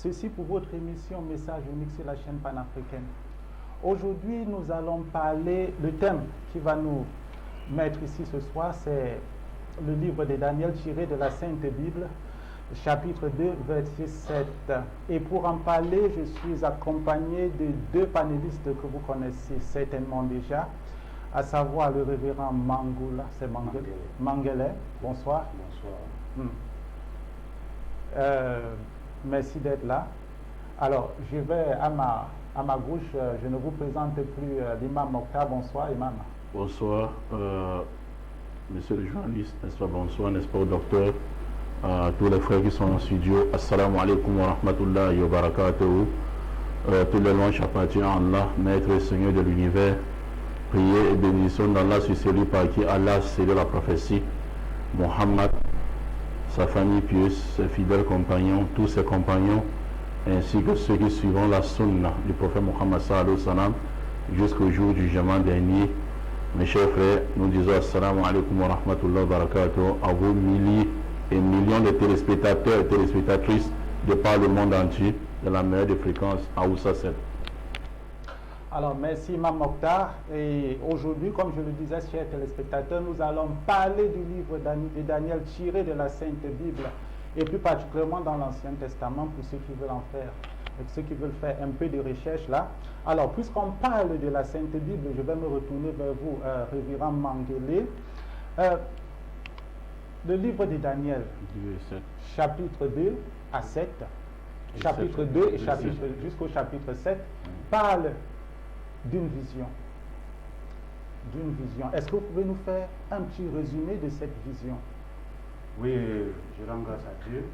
Ceci pour votre émission Message unique sur la chaîne panafricaine. Aujourd'hui, nous allons parler, le thème qui va nous mettre ici ce soir, c'est le livre de Daniel tiré de la Sainte Bible, chapitre 2, verset 7. Et pour en parler, je suis accompagné de deux panélistes que vous connaissez certainement déjà, à savoir le révérend Mangoula, c'est Mangele. Bonsoir. Bonsoir. Merci d'être là. Alors, je vais à ma gauche, je ne vous présente plus l'imam Mokhtar. Bonsoir, imam. Bonsoir, monsieur le journaliste, n'est-ce pas? Bonsoir, n'est-ce pas, au docteur, tous les frères qui sont en studio. Assalamu alaikum wa rahmatullahi wa barakatuhu. Tous les louanges appartiennent à Allah, maître et Seigneur de l'univers. Priez et bénédiction d'Allah sur celui par qui Allah scellé la prophétie, Mohammed, sa famille pieuse, ses fidèles compagnons, tous ses compagnons, ainsi que ceux qui suivront la sunna du prophète Mohammed sallallahu alayhi wa sallam jusqu'au jour du jugement dernier. Mes chers frères, nous disons assalamu alaikum wa rahmatullahi wa barakatuh à vos milliers et millions de téléspectateurs et téléspectatrices de par le monde entier de la meilleure des fréquences à Oussa 7. Alors, merci Imam Mokhtar. Et aujourd'hui, comme je le disais, chers téléspectateurs, nous allons parler du livre de Daniel tiré de la Sainte Bible, et plus particulièrement dans l'Ancien Testament, pour ceux qui veulent en faire, et ceux qui veulent faire un peu de recherche là. Alors, puisqu'on parle de la Sainte Bible, je vais me retourner vers vous, révérend Mangele. Le livre de Daniel, chapitre 2 à 7, chapitre 2 et chapitre, jusqu'au chapitre 7, parle d'une vision. Est-ce que vous pouvez nous faire un petit résumé de cette vision? Oui, je rends grâce à Dieu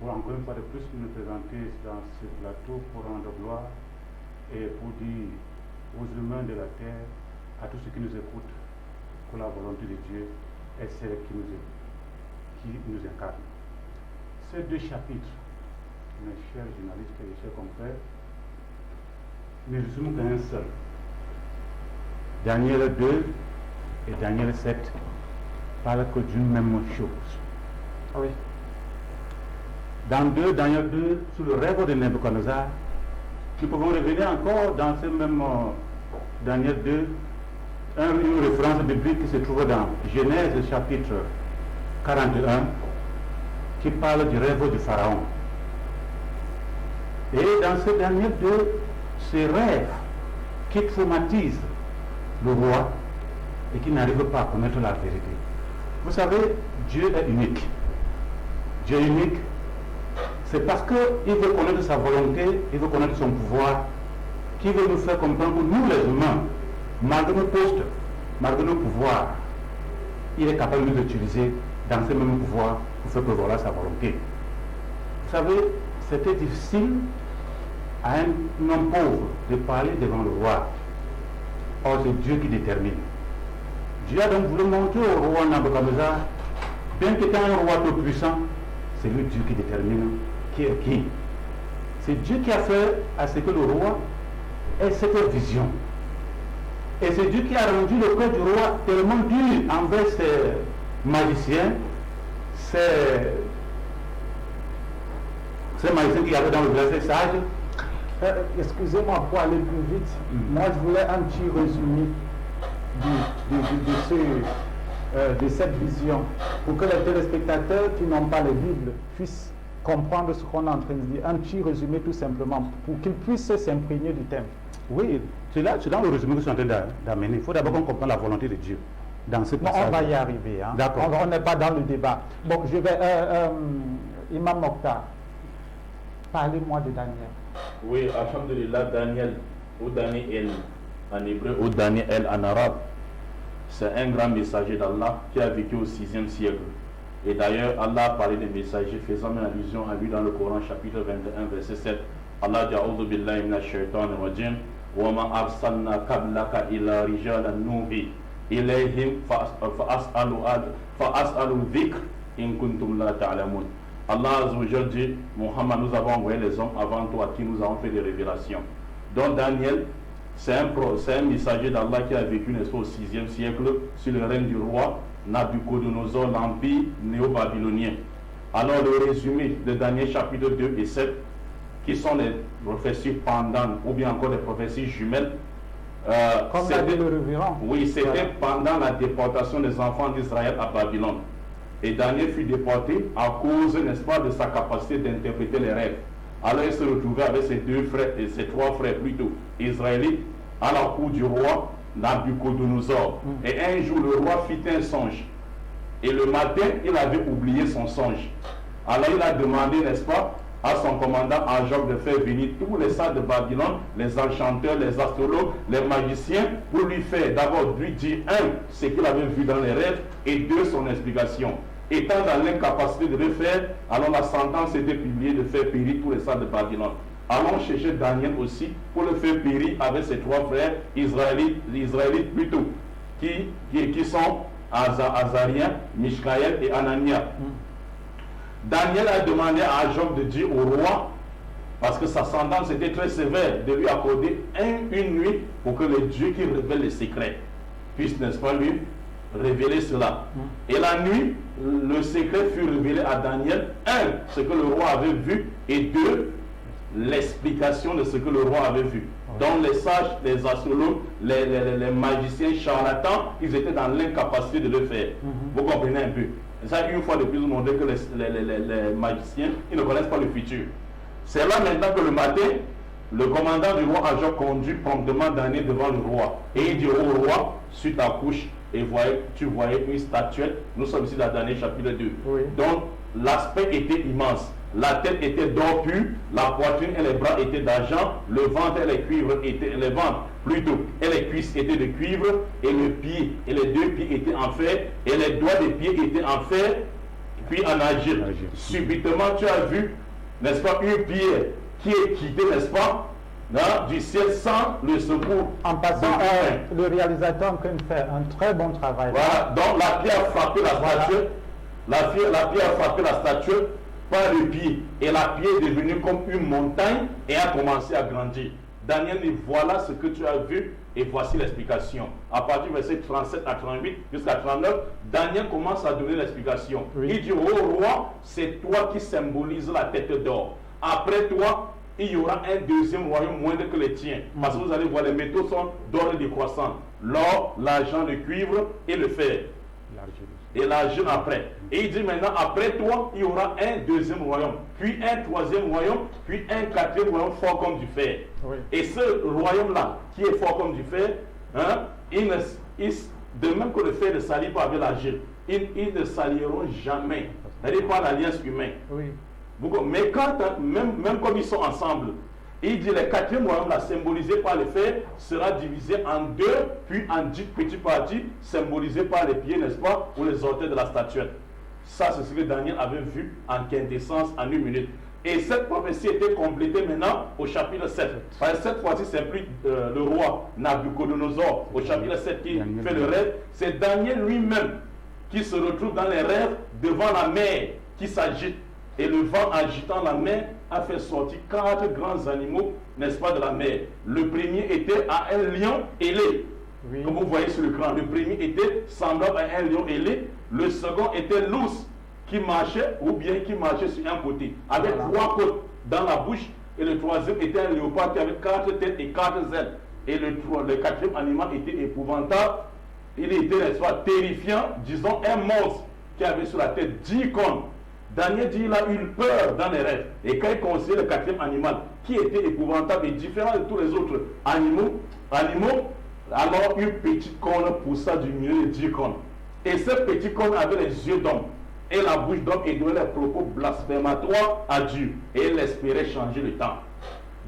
pour encore une fois de plus nous présenter dans ce plateau pour rendre gloire et pour dire aux humains de la terre, à tous ceux qui nous écoutent, que la volonté de Dieu est celle qui nous incarne. Ces deux chapitres, mes chers journalistes et mes chers confrères, ne résument qu'un seul. Daniel 2 et Daniel 7 parlent que d'une même chose. Oui. Dans Daniel 2, sur le rêve de Nebuchadnezzar, nous pouvons revenir encore dans ce même Daniel 2, une référence biblique qui se trouve dans Genèse chapitre 41, qui parle du rêve du Pharaon. Et dans ce Daniel 2, ce rêve qui traumatise le roi et qui n'arrive pas à connaître la vérité. Vous savez, Dieu est unique. Dieu est unique, c'est parce qu'il veut connaître sa volonté, il veut connaître son pouvoir, qu'il veut nous faire comprendre que nous les humains, malgré nos postes, malgré nos pouvoirs, il est capable de nous utiliser dans ce même pouvoir pour faire prévaloir sa volonté. Vous savez, c'était difficile à un homme pauvre de parler devant le roi. Or, c'est Dieu qui détermine. Dieu a donc voulu montrer au roi Nebuchadnezzar, bien qu'étant un roi tout puissant, c'est lui Dieu qui détermine qui est qui. C'est Dieu qui a fait à ce que le roi ait cette vision. Et c'est Dieu qui a rendu le cœur du roi tellement dur envers ses magiciens, ces magiciens qu'il y avait dans le village, ces sages. Excusez-moi pour aller plus vite. Moi, je voulais un petit résumé de cette vision pour que les téléspectateurs qui n'ont pas les Bibles puissent comprendre ce qu'on est en train de dire. Un petit résumé tout simplement pour qu'ils puissent s'imprégner du thème. Oui, c'est dans le résumé que je suis en train d'amener. Il faut d'abord qu'on comprenne la volonté de Dieu dans ce passage. On va y arriver. Hein. D'accord. On n'est pas dans le débat. Bon, je vais... Imam Mokhtar, parlez-moi de Daniel. Oui, alhamdulillah, Daniel, ou Daniel en hébreu, ou Daniel en arabe, c'est un grand messager d'Allah qui a vécu au 6e siècle. Et d'ailleurs, Allah a parlé des messagers faisant une allusion à lui dans le Coran, chapitre 21, verset 7. Allah dit A'udhu billahi minash shaitanir rajim wa ma arsalna qablaka illa rijalan nuhi ilayhim fa'as'alu dhikr in kuntum la ta'lamun. Allah Azza wa Jalla dit, Muhammad, nous avons envoyé les hommes avant toi à qui nous avons fait des révélations. Donc Daniel, c'est un messager d'Allah qui a vécu au 6e siècle sur le règne du roi Nabucodonosor, l'empire néo-babylonien. Alors le résumé de Daniel chapitre 2 et 7, qui sont des prophéties pendantes ou bien encore des prophéties jumelles. Comme l'a dit le révérend. Oui, c'était pendant la déportation des enfants d'Israël à Babylone. Et Daniel fut déporté à cause, n'est-ce pas, de sa capacité d'interpréter les rêves. Alors il se retrouvait avec ses deux frères, et ses trois frères plutôt, israélites, à la cour du roi Nabucodonosor. Et un jour, le roi fit un songe. Et le matin, il avait oublié son songe. Alors il a demandé, n'est-ce pas, à son commandant Ajok de faire venir tous les sages de Babylone, les enchanteurs, les astrologues, les magiciens, pour lui faire d'abord lui dire, un, ce qu'il avait vu dans les rêves, et deux, son explication. Étant dans l'incapacité de le faire, alors la sentence était publiée de faire périr tous les sages de Babylone. Allons chercher Daniel aussi pour le faire périr avec ses trois frères israélites plutôt, qui sont Azaria, Mishkaël et Anania. Daniel a demandé à Ajok de dire au roi, parce que sa sentence était très sévère, de lui accorder une nuit pour que le Dieu qui révèle les secrets puisse, n'est-ce pas, lui révéler cela. Et la nuit, le secret fut révélé à Daniel. Un, ce que le roi avait vu, et deux, l'explication de ce que le roi avait vu. Donc les sages, les astrologues, les magiciens charlatans, ils étaient dans l'incapacité de le faire. Vous comprenez un peu? Ça, une fois de plus, vous montrez que les magiciens, ils ne connaissent pas le futur. C'est là maintenant que le matin, le commandant du roi Ajok conduit promptement Daniel devant le roi. Et il dit au roi, sur ta couche, et tu voyais une statuette. Nous sommes ici dans Daniel chapitre 2. Oui. Donc l'aspect était immense. La tête était d'or pur, la poitrine et les bras étaient d'argent, le ventre et les cuisses étaient de cuivre, et le pied et les deux pieds étaient en fer, et les doigts des pieds étaient en fer, puis en argile. Subitement tu as vu, n'est-ce pas, une pierre qui est quittée, n'est-ce pas, du ciel sans le secours. En passant, le réalisateur peut faire un très bon travail. Voilà, donc la pierre a frappé la statue, la pierre a frappé la statue par le pied, et la pierre est devenue comme une montagne et a commencé à grandir. Daniel dit, voilà ce que tu as vu, et voici l'explication. À partir du verset 37 à 38 jusqu'à 39, Daniel commence à donner l'explication. Il dit, oh roi, c'est toi qui symbolise la tête d'or. Après toi, il y aura un deuxième royaume moindre que les tiens. Parce que vous allez voir, les métaux sont d'or et décroissants. L'or, l'argent, le cuivre et le fer. Et l'argent après. Et il dit maintenant, après toi, il y aura un deuxième royaume, puis un troisième royaume, puis un quatrième royaume fort comme du fer. Oui. Et ce royaume-là, qui est fort comme du fer, hein, de même que le fer ne salit pas avec l'argile, ils ne saliront jamais. C'est-à-dire pas l'alliance humaine. Oui. Mais quand, même comme ils sont ensemble, il dit le quatrième royaume, là, symbolisé par le fer, sera divisé en deux, puis en 10 petits parties, symbolisés par les pieds, n'est-ce pas, ou les orteils de la statuette. Ça, c'est ce que Daniel avait vu en quintessence en une minute. Et cette prophétie était complétée maintenant au chapitre 7. Parce que cette fois-ci, c'est plus le roi Nabucodonosor au chapitre 7 qui fait le rêve. C'est Daniel lui-même qui se retrouve dans les rêves devant la mer qui s'agite. Et le vent agitant la mer a fait sortir 4 grands animaux, n'est-ce pas, de la mer. Le premier était à un lion ailé. Oui. Comme vous voyez sur l'écran, le premier était semblable à un lion ailé. Le second était l'ours qui marchait, ou bien qui marchait sur un côté, avec 3 côtes dans la bouche. Et le troisième était un léopard qui avait 4 têtes et 4 ailes. Et le quatrième animal était épouvantable. Il était, n'est-ce pas, terrifiant, disons un monstre qui avait sur la tête 10 cornes. Daniel dit il a eu peur dans les rêves. Et quand il considère le quatrième animal, qui était épouvantable et différent de tous les autres animaux, alors une petite corne poussa du milieu de 10 cornes. Et cette petite corne avait les yeux d'homme et la bouche d'homme, et donnait les propos blasphématoires à Dieu. Et il espérait changer le temps.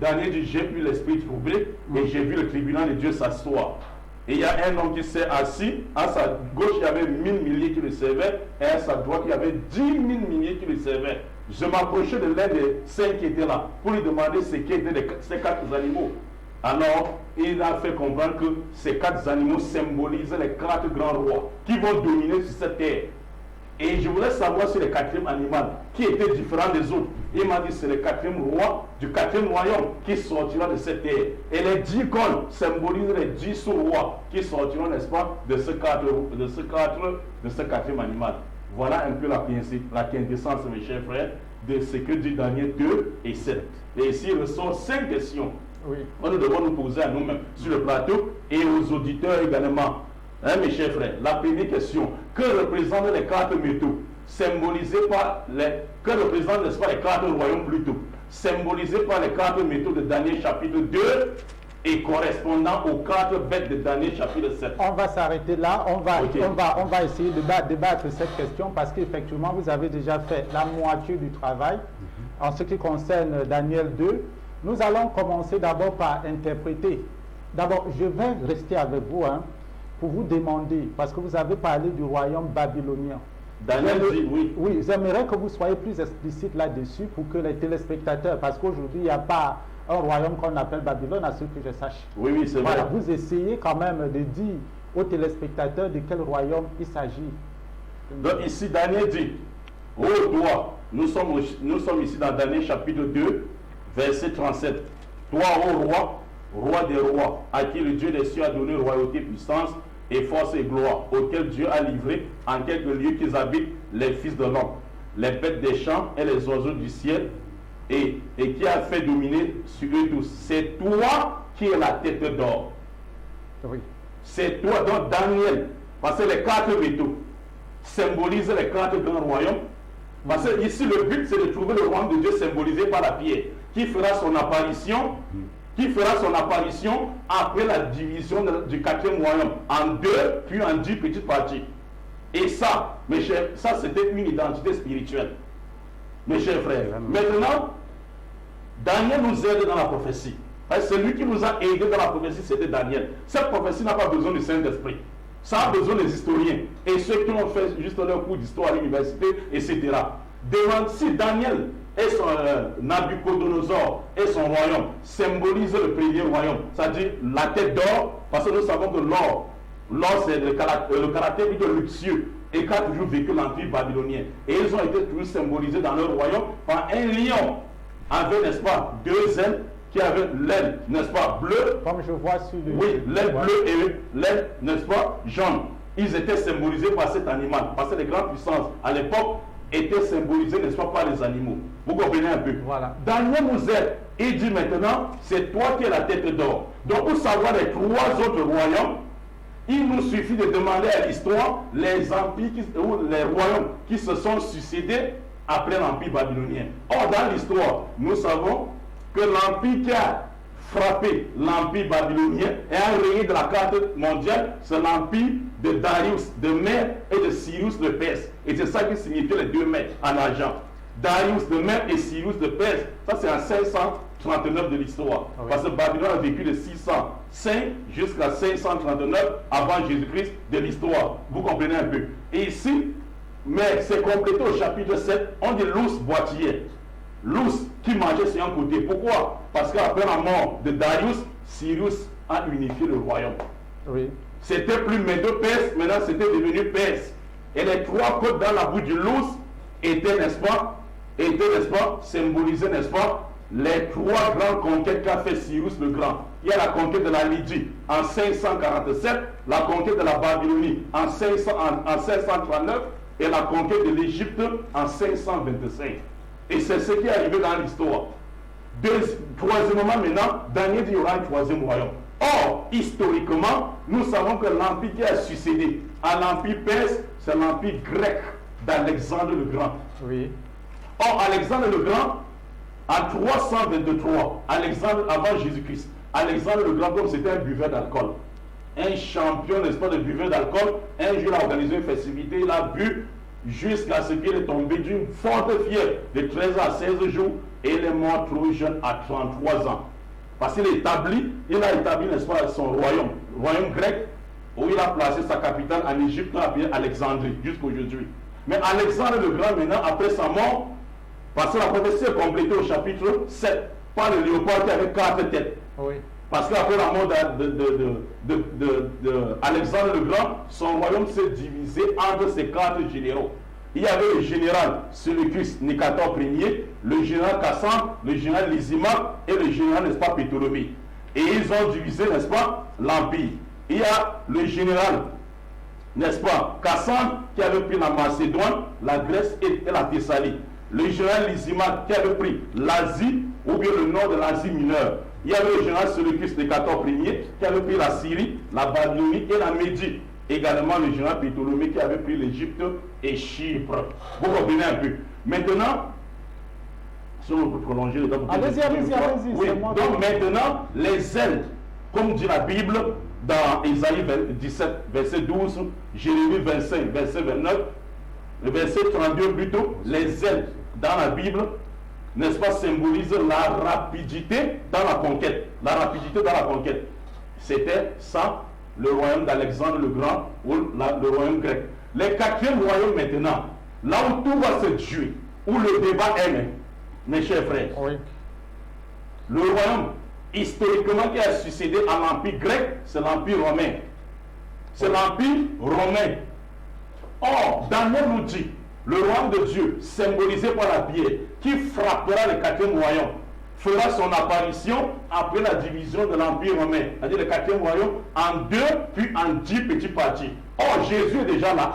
Daniel dit, j'ai eu l'esprit troublé et j'ai vu le tribunal de Dieu s'asseoir. Et il y a un homme qui s'est assis, à sa gauche il y avait 1000 milliers qui le servaient, et à sa droite il y avait 10 000 milliers qui le servaient. Je m'approchais de l'un des 5 qui étaient là, pour lui demander ce qu'étaient ces 4 animaux. Alors, il a fait comprendre que ces 4 animaux symbolisaient les 4 grands rois, qui vont dominer sur cette terre. Et je voulais savoir si le 4e animal, qui était différent des autres, il m'a dit c'est le 4e roi du 4e royaume qui sortira de cette terre. Et les 10 cornes symbolisent les 10 sous-rois qui sortiront, n'est-ce pas, de ce 4e animal. Voilà un peu la quintessence, mes chers frères, de ce que dit Daniel 2 et 7. Et ici, il ressort 5 questions Oui. que nous devons nous poser à nous-mêmes sur le plateau et aux auditeurs également. Hein, mes chers frères, la première question, que représentent les 4 métaux symbolisés par que représentent, n'est-ce pas, les 4 royaumes plutôt, symbolisés par les 4 métaux de Daniel chapitre 2 et correspondant aux 4 bêtes de Daniel chapitre 7. On va s'arrêter là, on va Ok. essayer de débattre cette question parce qu'effectivement vous avez déjà fait la moitié du travail en ce qui concerne Daniel 2. Nous allons commencer d'abord par interpréter. D'abord, je vais rester avec vous pour vous demander, parce que vous avez parlé du royaume babylonien. Daniel dit oui. Oui, j'aimerais que vous soyez plus explicite là-dessus pour que les téléspectateurs, parce qu'aujourd'hui, il n'y a pas un royaume qu'on appelle Babylone, à ce que je sache. Oui, oui, c'est Voilà, vrai. vous essayez quand même de dire aux téléspectateurs de quel royaume il s'agit. Donc ici, Daniel dit, ô toi, nous sommes ici dans Daniel chapitre 2, verset 37. Toi, ô roi, roi des rois, à qui le Dieu des cieux a donné royauté, puissance et force et gloire, auquel Dieu a livré en quelques lieux qu'ils habitent les fils de l'homme, les bêtes des champs et les oiseaux du ciel, et qui a fait dominer sur eux tous. C'est toi qui es la tête d'or. Oui. C'est toi, donc Daniel, parce que les 4 métaux symbolisent les 4 grands royaumes. Parce que ici, le but, c'est de trouver le royaume de Dieu symbolisé par la pierre, qui fera son apparition, après la division du 4e royaume, en 2, puis en 10 petites parties. Et ça, mes chers, ça c'était une identité spirituelle. Mes chers frères, maintenant, Daniel nous aide dans la prophétie. Celui qui nous a aidé dans la prophétie, c'était Daniel. Cette prophétie n'a pas besoin du Saint-Esprit. Ça a besoin des historiens. Et ceux qui ont fait juste leur cours d'histoire à l'université, etc. Devant, si Daniel et son Nabucodonosor et son royaume symbolisent le premier royaume, c'est-à-dire la tête d'or, parce que nous savons que l'or c'est le caractère plutôt luxueux et qu'a toujours vécu l'empire babylonien. Et ils ont été toujours symbolisés dans leur royaume par un lion avec, n'est-ce pas, 2 ailes, qui avait l'aile, n'est-ce pas, bleue. Comme je vois sur le... Oui, l'aile bleue et l'aile, n'est-ce pas, jaune. Ils étaient symbolisés par cet animal. Parce que les grandes puissances, à l'époque, étaient symbolisées, n'est-ce pas, par les animaux. Vous comprenez un peu? Voilà. Daniel nous aide. Il dit maintenant, c'est toi qui es la tête d'or. Donc, pour savoir les 3 autres royaumes, il nous suffit de demander à l'histoire les empires ou les royaumes qui se sont succédés après l'empire babylonien. Or, dans l'histoire, nous savons que l'empire qui a frappé l'empire babylonien et a rayé de la carte mondiale, c'est l'empire de Darius de Mède et de Cyrus de Perse. Et c'est ça qui signifie les 2 mètres en argent. Darius de Mède et Cyrus de Perse, ça c'est en 539 de l'histoire. Ah oui. Parce que Babylone a vécu de 605 jusqu'à 539 avant Jésus-Christ de l'histoire. Vous comprenez un peu. Et ici, mais c'est complété au chapitre 7, on dit l'ours boîtier. L'ours qui mangeait sur un côté. Pourquoi? Parce qu'après la mort de Darius, Cyrus a unifié le royaume. Oui. C'était plus Médo-Perse, maintenant c'était devenu Perse. Et les 3 côtes dans la bouche de l'ours étaient, n'est-ce pas, symbolisées, n'est-ce pas, les 3 grandes conquêtes qu'a fait Cyrus le Grand. Il y a la conquête de la Lydie en 547, la conquête de la Babylonie en 539 et la conquête de l'Égypte en 525. Et c'est ce qui est arrivé dans l'histoire. Troisièmement, maintenant, Daniel dit qu'il y aura un 3e royaume. Or, historiquement, nous savons que l'empire qui a succédé à l'empire perse, c'est l'empire grec d'Alexandre le Grand. Oui. Or, Alexandre le Grand, en 323, Alexandre avant Jésus-Christ, Alexandre le Grand, comme c'était un buveur d'alcool, un champion, n'est-ce pas, de buveur d'alcool, un jour il a organisé une festivité, il a bu jusqu'à ce qu'il est tombé d'une forte fièvre de 13 à 16 jours et il est mort trop jeune à 33 ans. Parce qu'il a établi, n'est-ce pas, son royaume grec, où il a placé sa capitale en Égypte, appelée Alexandrie, jusqu'aujourd'hui. Mais Alexandre le Grand, maintenant, après sa mort, parce que la prophétie est complétée au chapitre 7 par le léopard qui avait 4 têtes. Oui. Parce qu'après la mort d'Alexandre le Grand, son royaume s'est divisé entre ses 4 généraux. Il y avait le général Séleucus Nicator Ier, le général Cassandre, le général Lysimaque et le général, n'est-ce pas, Ptolémée. Et ils ont divisé, n'est-ce pas, l'empire. Il y a le général n'est-ce pas, Cassandre qui avait pris la Macédoine, la Grèce et la Thessalie. Le général Lysimaque qui avait pris l'Asie ou bien le nord de l'Asie mineure. Il y avait le général Séleucus des 14 premiers qui avait pris la Syrie, la Babylonie et la Médie. Également le général Ptolémée qui avait pris l'Égypte et Chypre. Vous comprenez un peu. Maintenant, si on peut prolonger le temps. Allez-y. Oui. Donc maintenant, les ailes, comme dit la Bible, dans Ésaïe 17, verset 12, Jérémie 25, verset 29, le verset 32 plutôt, les ailes dans la Bible, n'est-ce pas, symbolisent la rapidité dans la conquête. La rapidité dans la conquête. C'était ça, le royaume d'Alexandre le Grand ou le royaume grec. Les quatrièmes royaumes maintenant, là où tout va se jouer, où le débat est, mes chers frères, Oui. le royaume historiquement qui a succédé à l'empire grec, c'est l'empire romain. C'est l'empire romain. Or, Daniel nous dit, le royaume de Dieu, symbolisé par la pierre, qui frappera le quatrième royaume, fera son apparition après la division de l'empire romain. C'est-à-dire le quatrième royaume en 2 puis en 10 petits parties. Or, Jésus est déjà là.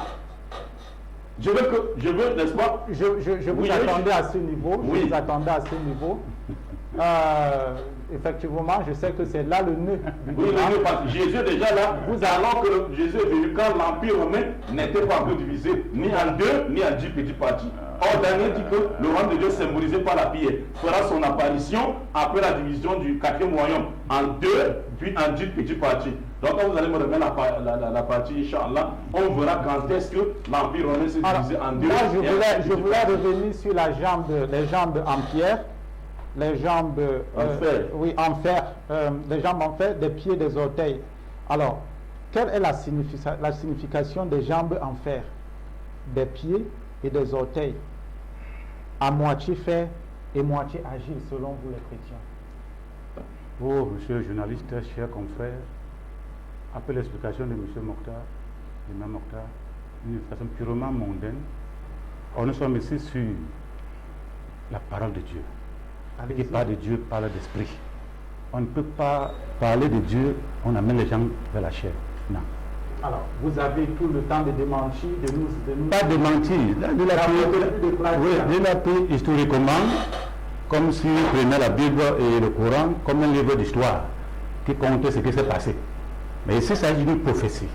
Je veux, n'est-ce pas? Je vous attendais à ce niveau. Oui. Je vous attendais à ce niveau. Effectivement, je sais que c'est là le nœud. Oui, le nœud, parce que Jésus est déjà là. Alors que Jésus est venu quand l'empire romain n'était pas encore divisé, ni en 2, ni en 10 petits parties. Or, Daniel dit que le royaume de Dieu, symbolisé par la pierre, fera son apparition après la division du quatrième royaume en 2, puis en 10 petits parties. Donc, quand vous allez me remettre la partie, Inch'Allah, on verra quand est-ce que l'empire romain s'est divisé en 2. Là, je voulais revenir sur les jambes en pierre, les jambes en fer. Oui, en fer, les jambes en fer, des pieds, des orteils. Alors, quelle est la signification des jambes en fer, des pieds et des orteils, à moitié fer et moitié agile, selon vous les chrétiens? Oh, monsieur le journaliste, chers confrères, après l'explication de monsieur Mokhtar, l'imam Mokhtar, une explication purement mondaine, or nous sommes ici sur la parole de Dieu. Qui parle de Dieu, parle d'esprit. On ne peut pas parler de Dieu, on amène les gens vers la chair. Non. Alors, vous avez tout le temps de démentir, de nous... Pas de mentir. Il a pris historiquement, comme si on prenait la Bible et le Coran comme un livre d'histoire qui compte ce qui s'est passé. Mais ici, il s'agit d'une prophétie.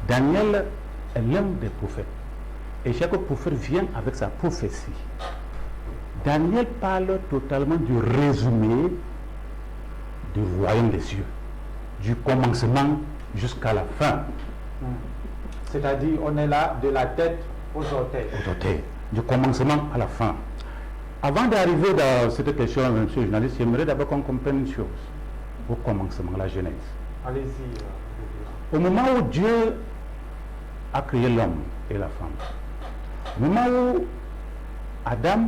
Daniel est l'un des prophètes. Et chaque prophète vient avec sa prophétie. Daniel parle totalement du résumé du royaume des cieux, du commencement jusqu'à la fin. C'est-à-dire, on est là de la tête aux orteils. Aux orteils, du commencement à la fin. Avant d'arriver dans cette question, monsieur le journaliste, j'aimerais d'abord qu'on comprenne une chose, au commencement, la Genèse. Allez-y. Au moment où Dieu a créé l'homme et la femme, au moment où Adam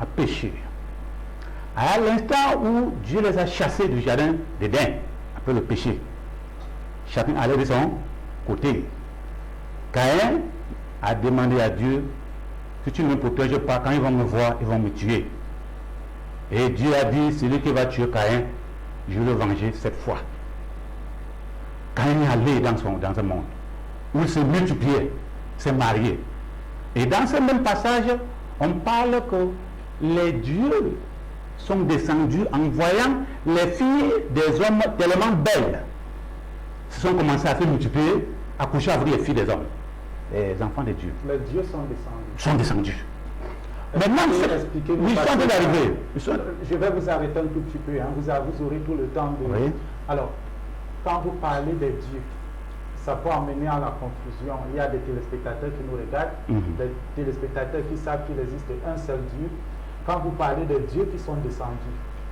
a péché, à l'instant où Dieu les a chassés du jardin d'Éden, après le péché, chacun allait de son côté. Caïn a demandé à Dieu, si tu ne me protèges pas, quand ils vont me voir, ils vont me tuer. Et Dieu a dit, celui qui va tuer Caïn, je vais le venger cette fois. Caïn est allé dans un monde où il se multipliait, s'est marié. Et dans ce même passage, on parle que les dieux sont descendus en voyant les filles des hommes tellement belles. Ils sont commencés à se multiplier, à coucher avec les filles des hommes, les enfants de Dieu. Les dieux sont descendus. Sont descendus. Maintenant, ils sont d'arriver. Je vais vous arrêter un tout petit peu. Vous aurez tout le temps de... Oui. Alors, quand vous parlez des dieux, ça peut amener à la confusion. Il y a des téléspectateurs qui nous regardent, des téléspectateurs qui savent qu'il existe un seul Dieu. Quand vous parlez des dieux qui sont descendus,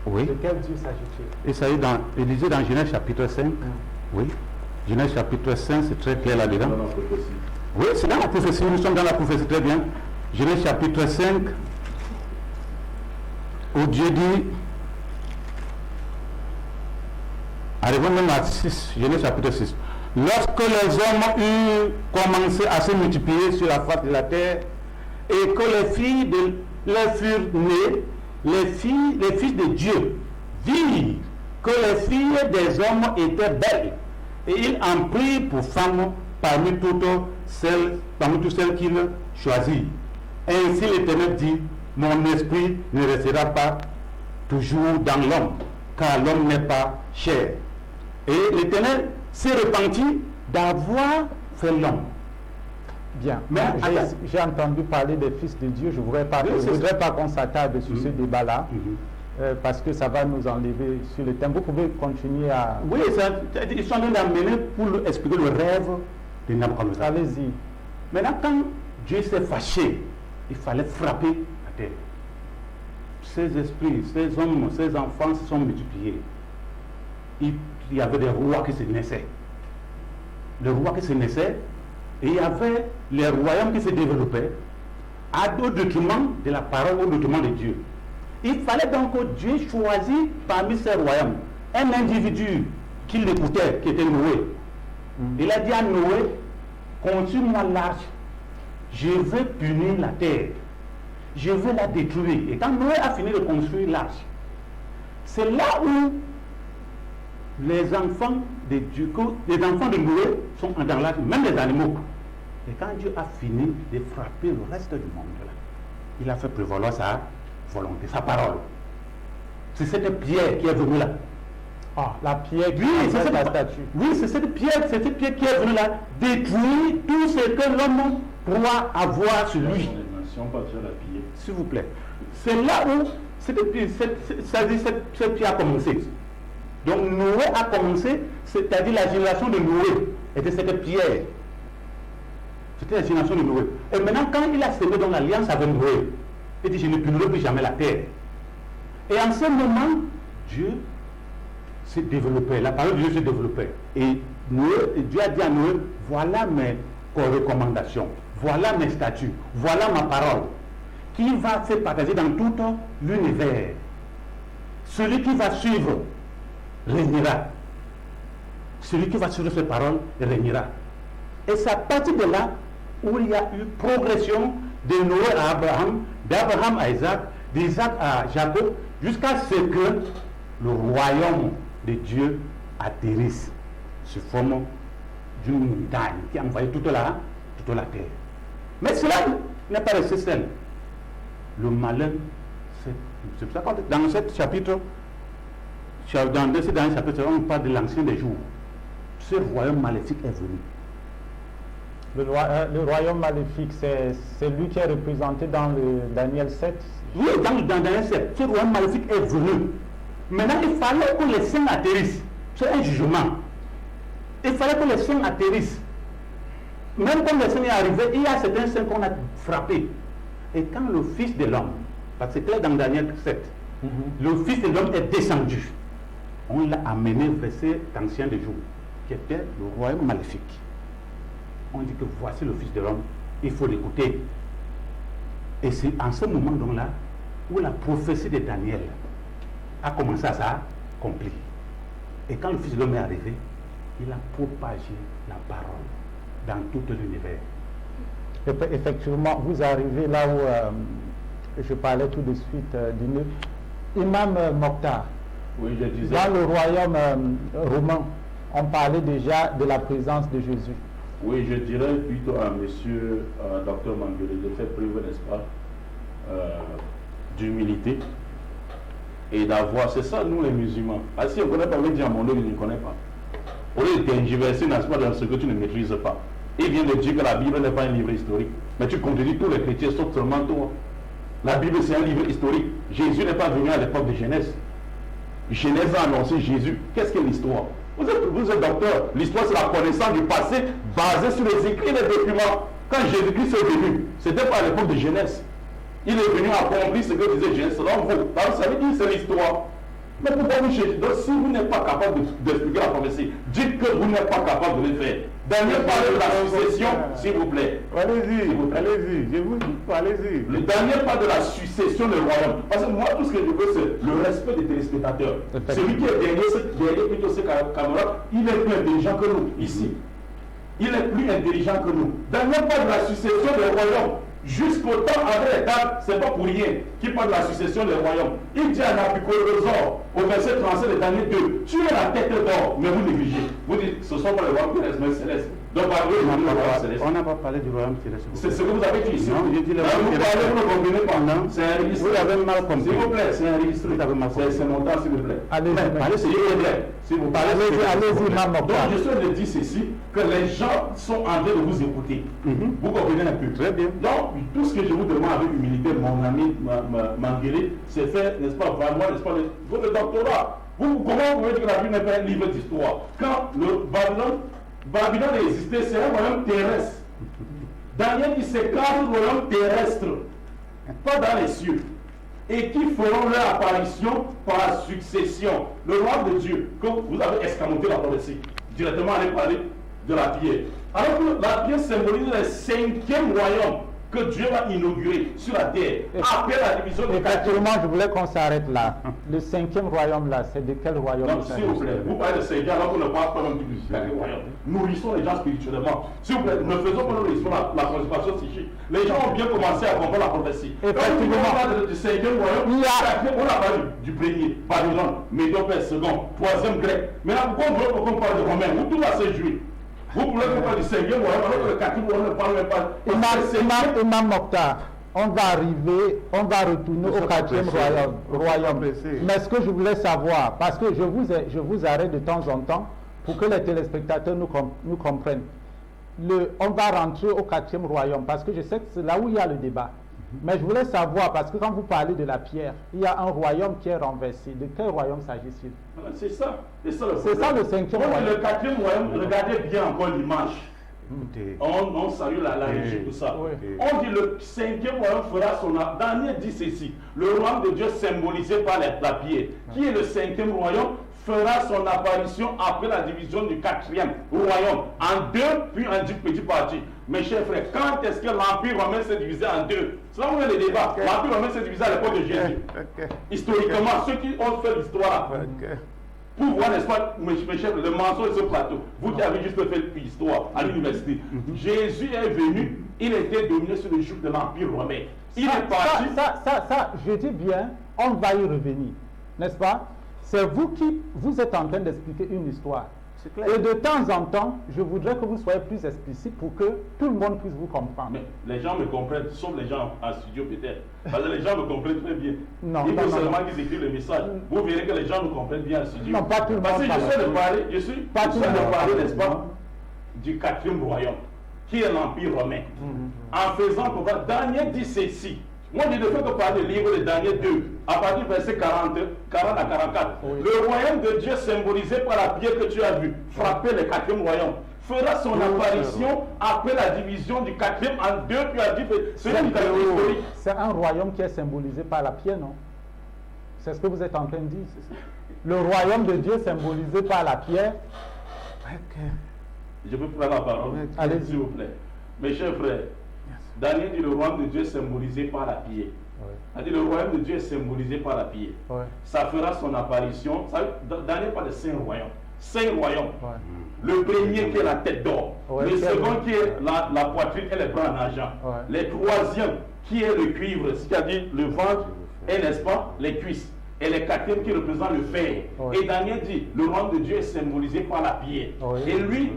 de quel Dieu s'agit-il? Il s'agit il disait dans Genèse chapitre 5, oui. Genèse chapitre 5, c'est très clair là-dedans. Oui, c'est dans la prophétie, nous sommes dans la prophétie très bien. Genèse chapitre 5, où Dieu dit, arrivons même à 6, Genèse chapitre 6. Lorsque les hommes eurent commencé à se multiplier sur la face de la terre, et que les filles leur furent nées, les fils de Dieu virent que les filles des hommes étaient belles, et ils en prirent pour femmes parmi toutes celles qu'il choisit. Ainsi l'Éternel dit, mon esprit ne restera pas toujours dans l'homme, car l'homme n'est pas chair. Et l'Éternel s'est repenti d'avoir fait l'homme. Bien. Mais j'ai entendu parler des fils de Dieu. Je ne voudrais pas qu'on s'attarde sur ce débat-là, parce que ça va nous enlever sur le thème. Vous pouvez continuer à... Oui, ils sont en train d'amener pour expliquer le rêve de Nabucodonosor. Allez-y. Maintenant, quand Dieu s'est fâché, il fallait frapper la terre. Ces esprits, ces hommes, ces enfants se sont multipliés. Il y avait des rois qui se naissaient. Les rois qui se naissaient, et il y avait les royaumes qui se développaient au détriment de la parole, au détriment de Dieu. Il fallait donc que Dieu choisisse parmi ces royaumes un individu qui l'écoutait, qui était Noé. Il a dit à Noé, construis-moi l'arche, je vais punir la terre, je vais la détruire. Et quand Noé a fini de construire l'arche, c'est là où les enfants de Dieu, les enfants de Noé sont dans l'arche, même les animaux. Et quand Dieu a fini de frapper le reste du monde, là, il a fait prévaloir sa volonté, sa parole. C'est cette pierre qui est venue là. Ah, la pierre qui c'est la statue. Oui, c'est cette pierre qui est venue là, détruire tout ce que l'homme pourra avoir sur lui. S'il vous plaît. C'est là où cette pierre a commencé. Donc Noé a commencé, c'est-à-dire la génération de Noé était cette pierre. C'était la génération de Noé. Et maintenant, quand il a semé dans l'alliance avec Noé, il dit, je ne punirai plus jamais la terre. Et en ce moment, Dieu s'est développé, la parole de Dieu s'est développée. Et Dieu a dit à Noé, voilà mes recommandations, voilà mes statuts, voilà ma parole, qui va se partager dans tout l'univers. Celui qui va suivre régnera. Celui qui va suivre ces paroles régnera. Et c'est à partir de là où il y a eu progression de Noé à Abraham, d'Abraham à Isaac, d'Isaac à Jacob, jusqu'à ce que le royaume de Dieu atterrisse sous forme d'une montagne qui a envahi toute la terre. Mais cela n'est pas resté seul. Le malin, c'est pour ça que dans ce chapitre, dans ce dernier chapitre, on parle de l'ancien des jours. Ce royaume maléfique est venu. Le royaume maléfique, c'est lui qui est représenté dans le Daniel 7. Oui, dans Daniel 7, ce royaume maléfique est venu. Maintenant, il fallait que les saints atterrissent. C'est un jugement. Il fallait que les saints atterrissent. Même quand les saints sont arrivés, il y a certains saints qu'on a frappés. Et quand le Fils de l'homme, parce que c'est clair dans Daniel 7, le Fils de l'homme est descendu, on l'a amené vers cet ancien des jours, qui était le royaume maléfique. On dit que voici le Fils de l'homme, il faut l'écouter. Et c'est en ce moment donc là où la prophétie de Daniel a commencé à s'accomplir. Et quand le Fils de l'homme est arrivé, il a propagé la parole dans tout l'univers. Effectivement, vous arrivez là où je parlais tout de suite du Imam Mokhtar. Oui, je disais. Dans le royaume romain, on parlait déjà de la présence de Jésus. Oui, je dirais plutôt à monsieur Dr Manguele de faire preuve, n'est-ce pas, d'humilité et d'avoir, c'est ça nous les musulmans. Ah, si on ne connaît pas, on dit à mon homme, il ne connaît pas. Au lieu de t'ingiverser, n'est-ce pas, dans ce que tu ne maîtrises pas. Il vient de dire que la Bible n'est pas un livre historique. Mais tu contredis tous les chrétiens, sauf seulement toi. La Bible, c'est un livre historique. Jésus n'est pas venu à l'époque de Genèse. Genèse a annoncé Jésus. Qu'est-ce que l'histoire? Vous êtes docteur. L'histoire, c'est la connaissance du passé basée sur les écrits et les documents. Quand Jésus-Christ est venu, c'était pas à l'époque de Genèse. Il est venu accomplir ce que disait Genèse selon vous. Alors, ça veut dire que c'est l'histoire. Mais pourquoi vous cherchez? Donc, si vous n'êtes pas capable d'expliquer la prophétie, dites que vous n'êtes pas capable de le faire. Daniel parle de la succession, s'il vous plaît. Allez-y, allez-y, je vous dis, allez-y. Le Daniel parle de la succession du royaume. Parce que moi, tout ce que je veux, c'est le respect des téléspectateurs. Celui qui est derrière plutôt ce camarade, il est plus intelligent que nous, ici. Il est plus intelligent que nous. Daniel parle de la succession des royaumes. Jusqu'au temps avec les dates, c'est pas pour rien qu'il parle de la succession des royaumes. Il dit à Nabucodonosor, au verset 37 de Daniel 2, tu es la tête d'or, mais vous négligez. Vous dites, ce sont pas les rois qui restent, mais célestes. Donc, on n'a pas parlé du royaume céleste. C'est ce que vous avez dit ici. Non, j'ai dit le royaume céleste. Vous ne comprenez pas. Non, c'est un registre. Vous avez mal compris. S'il vous plaît, c'est un registre. Vous avez mal compris. C'est mon temps, s'il vous plaît. Allez-y, s'il vous plaît. S'il vous plaît. Allez-y, Imam Donc, Mokhtar. je suis de dire ceci, que les gens sont en train de vous écouter. Vous comprenez un peu. Très bien. Donc, tout ce que je vous demande avec humilité, mon ami Manguélé, c'est faire, n'est-ce pas, vraiment, n'est-ce pas, votre doctorat. Comment vous pouvez dire que la Bible n'est pas un livre d'histoire? Quand le Babylone existait, c'est un royaume terrestre. Daniel dit c'est 4 royaumes terrestres, pas dans les cieux, et qui feront leur apparition par succession. Le roi de Dieu, comme vous avez escamoté la prophétie, directement allez parler de la pierre. Alors que la pierre symbolise le 5e royaume que Dieu va inaugurer sur la terre, après la division des 4. Effectivement, je voulais qu'on s'arrête là. Le 5e royaume là, c'est de quel royaume? Non, s'il vous plaît, vous parlez de 5e alors qu'on ne parle pas même du 5e royaume. Nourrissons les gens spirituellement. S'il vous plaît, ne faisons pas nourrissons la consécration psychique. Les gens ont bien commencé à comprendre la prophétie. Effectivement. Quand on parle du 5e royaume, on a parlé du premier, Babylone, Médo-Père, second, 3e grec. Maintenant, pourquoi on parle de Romains? Où tout va se jouer? Vous voulez qu'on parle du 5e royaume alors que le 4e royaume ne parle même pas. Imam Mokhtar, on va retourner au 4e royaume. Mais ce que je voulais savoir, parce que je vous arrête de temps en temps pour que les téléspectateurs nous comprennent. On va rentrer au 4e royaume parce que je sais que c'est là où il y a le débat. Mais je voulais savoir, parce que quand vous parlez de la pierre, il y a un royaume qui est renversé. De quel royaume s'agit-il? C'est ça. C'est ça le 5e royaume. Le 4e royaume, regardez bien encore l'image. On salue la régie, tout ça. Oui. On dit le 5e royaume fera son... Daniel dit ceci. Le royaume de Dieu symbolisé par la pierre, qui est le 5e royaume, fera son apparition après la division du 4e royaume en 2 puis en 10 petits parties. Mes chers frères, quand est-ce que l'Empire romain s'est divisé en 2? C'est là où il y a le débat. L'Empire romain s'est divisé à l'époque de Jésus. Historiquement, ceux qui ont fait l'histoire, pour voir, n'est-ce pas, mes chers, le mensonge de ce plateau, vous qui avez juste fait l'histoire à l'université, Jésus est venu, il était dominé sur le joug de l'Empire romain. Il est parti. Ça, je dis bien, on va y revenir, n'est-ce pas? C'est vous qui vous êtes en train d'expliquer une histoire. Et de temps en temps, je voudrais que vous soyez plus explicite pour que tout le monde puisse vous comprendre. Mais les gens me comprennent, sauf les gens en studio peut-être. Parce que les gens me comprennent très bien. Non, il faut seulement qu'ils écrivent le message. Vous verrez que les gens nous comprennent bien en studio. Non, pas tout le monde. Parce que je suis de parler, n'est-ce pas, du 4e royaume, qui est l'Empire romain. En faisant comprendre, Daniel dit ceci. Moi, je ne fais que parler du livre de Daniel 2, à partir du verset 40 à 44. Oui. Le royaume de Dieu symbolisé par la pierre que tu as vue, frapper le 4e royaume, fera son apparition après la division du 4e en 2 puis en 10. C'est un royaume qui est symbolisé par la pierre, non? C'est ce que vous êtes en train de dire. Le royaume de Dieu symbolisé par la pierre. Je peux prendre la parole? Allez, s'il vous plaît. Mes chers frères, Daniel dit le royaume de Dieu est symbolisé par la pierre. Il dit le royaume de Dieu est symbolisé par la pierre. Ça fera son apparition. Daniel parle de 5 royaumes. 5 royaumes. Le premier qui est la tête d'or. Le second qui est la poitrine et les bras en argent. Le troisième qui est le cuivre, c'est-à-dire le ventre et, n'est-ce pas, les cuisses. Et le 4e qui représente le fer. Et Daniel dit le royaume de Dieu est symbolisé par la pierre. Et lui,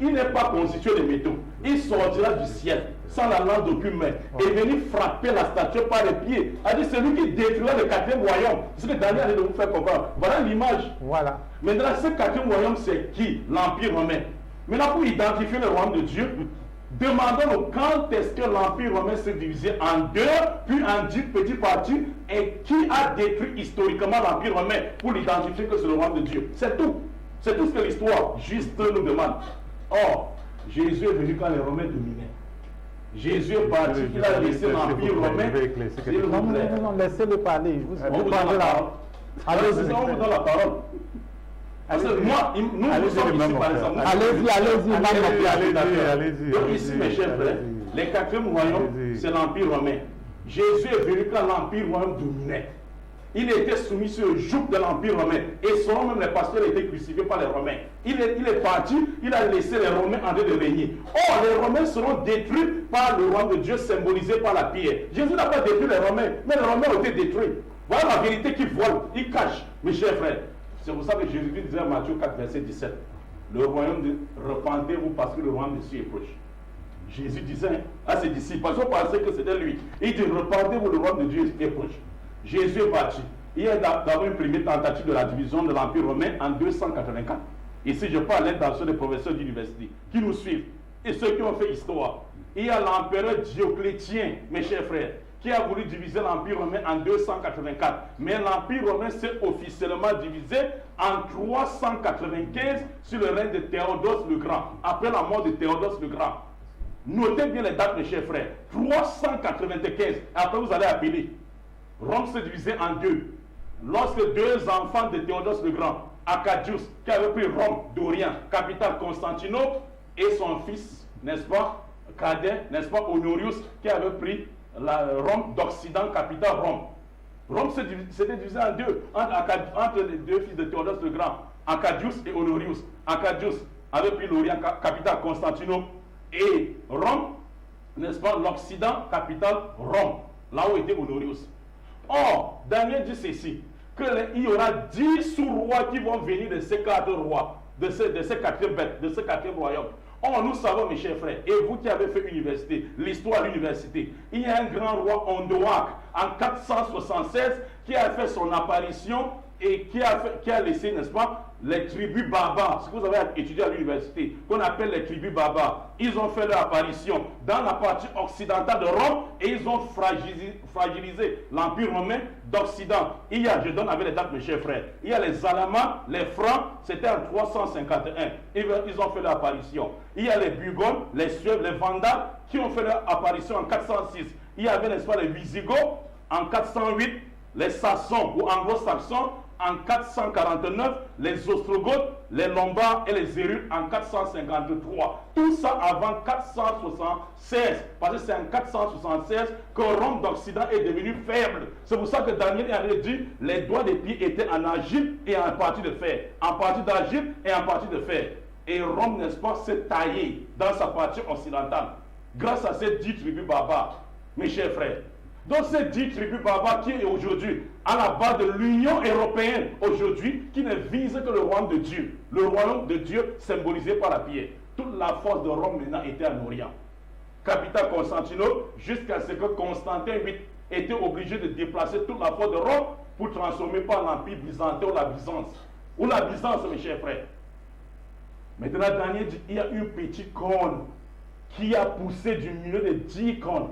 il n'est pas constitué de métaux. Il sortira du ciel sans la lance d'aucune main et venir frapper la statue par les pieds. A dit celui qui détruira le 4e royaume. C'est ce que Daniel allait vous faire comprendre. Voilà l'image. Voilà. Maintenant, ce 4e royaume, c'est qui? L'Empire romain. Maintenant, pour identifier le royaume de Dieu, demandons-nous quand est-ce que l'Empire romain s'est divisé en 2, puis en 10 petits parties, et qui a détruit historiquement l'Empire romain pour l'identifier que c'est le royaume de Dieu. C'est tout. C'est tout ce que l'histoire juste nous demande. Or, Jésus est venu quand les Romains dominaient. Jésus est parti, il a laissé l'Empire romain. Non, laissez-le parler. On vous donne la parole. Allez-y, on vous donne la parole. Parce que moi, nous sommes ici par exemple. Allez-y. Donc ici, mes chers frères, les 4e royaume, c'est l'Empire romain. Jésus est venu quand l'Empire romain dominait. Il était soumis sur le joug de l'Empire romain. Et selon même les pasteurs étaient crucifiés par les Romains. Il est parti, il a laissé les Romains en train de régner. Or, les Romains seront détruits par le royaume de Dieu symbolisé par la pierre. Jésus n'a pas détruit les Romains, mais les Romains ont été détruits. Voilà la vérité qu'ils volent, ils cachent, mes chers frères. C'est pour ça que Jésus disait à Matthieu 4, verset 17. le royaume de repentez-vous parce que le royaume de Dieu est proche. Jésus disait à ses disciples, parce qu'on pensait que c'était lui. Il dit repentez-vous, le royaume de Dieu est proche. Jésus est parti. Il y a d'abord une première tentative de la division de l'Empire romain en 284. Ici, je parle à l'intention des professeurs d'université qui nous suivent et ceux qui ont fait histoire. Il y a l'empereur Dioclétien, mes chers frères, qui a voulu diviser l'Empire romain en 284. Mais l'Empire romain s'est officiellement divisé en 395 sur le règne de Théodose le Grand, après la mort de Théodose le Grand. Notez bien les dates, mes chers frères. 395. Après, vous allez appeler. Rome s'est divisée en deux. Lorsque deux enfants de Théodose le Grand, Arcadius, qui avait pris Rome d'Orient, capitale Constantinople, et son fils, n'est-ce pas, cadet, n'est-ce pas, Honorius, qui avait pris la Rome d'Occident, capitale Rome. Rome s'était divisée en deux, entre les deux fils de Théodose le Grand, Arcadius et Honorius. Arcadius avait pris l'Orient, capitale Constantinople, et Rome, n'est-ce pas, l'Occident, capitale Rome, là où était Honorius. Or, Daniel dit ceci, qu'il y aura 10 sous-rois qui vont venir de ces 4 rois, de ces 4 bêtes, de ces 4 royaumes. Or, nous savons, mes chers frères, et vous qui avez fait université, l'histoire à l'université, il y a un grand roi Ondoak en 476 qui a fait son apparition et qui a laissé, n'est-ce pas, les tribus barbares, ce que vous avez étudié à l'université, qu'on appelle les tribus barbares. Ils ont fait leur apparition dans la partie occidentale de Rome et ils ont fragilisé l'Empire romain d'Occident. Il y a, je donne avec les dates, mes chers frères, il y a les Alamans, les Francs, c'était en 351. Ils ont fait leur apparition. Il y a les Burgondes, les Suèves, les Vandales qui ont fait leur apparition en 406. Il y avait, n'est-ce pas, les Visigoths en 408, les Saxons ou Anglo-Saxons en 449, les Ostrogoths, les Lombards et les Érus en 453. Tout ça avant 476. Parce que c'est en 476 que Rome d'Occident est devenue faible. C'est pour ça que Daniel a dit les doigts des pieds étaient en argile et en partie de fer. En partie d'argile et en partie de fer. Et Rome, n'est-ce pas, s'est taillé dans sa partie occidentale. Grâce à ces 10 tribus barbares, mes chers frères. Donc ces 10 tribus barbares qui est aujourd'hui à la base de l'Union européenne aujourd'hui, qui ne vise que le royaume de Dieu. Le royaume de Dieu symbolisé par la pierre. Toute la force de Rome maintenant était en Orient. Capitale Constantinople, jusqu'à ce que Constantin VIII était obligé de déplacer toute la force de Rome pour transformer par l'Empire byzantin ou la Byzance. Ou la Byzance, mes chers frères. Maintenant, Daniel dit, il y a une petite corne qui a poussé du milieu de 10 cornes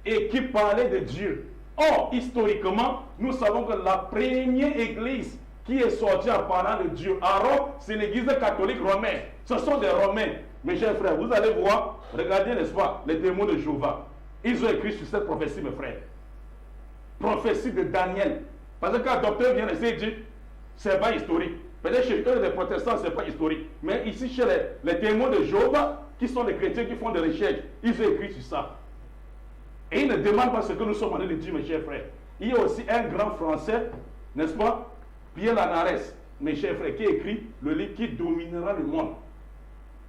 et qui parlait de Dieu. Or, historiquement, nous savons que la première église qui est sortie en parlant de Dieu à Rome, c'est l'église catholique romaine. Ce sont des Romains. Mes chers frères, vous allez voir, regardez, n'est-ce pas, les témoins de Jéhovah. Ils ont écrit sur cette prophétie, mes frères. Prophétie de Daniel. Parce que quand un docteur vient essayer de dire, c'est pas historique. Peut-être chez eux, les protestants, c'est pas historique. Mais ici, chez les témoins de Jéhovah, qui sont les chrétiens qui font des recherches, ils ont écrit sur ça. Et ils ne demandent pas ce que nous sommes en train de dire, mes chers frères. Il y a aussi un grand français, n'est-ce pas, Pierre Lanarès, mes chers frères, qui écrit le livre qui dominera le monde.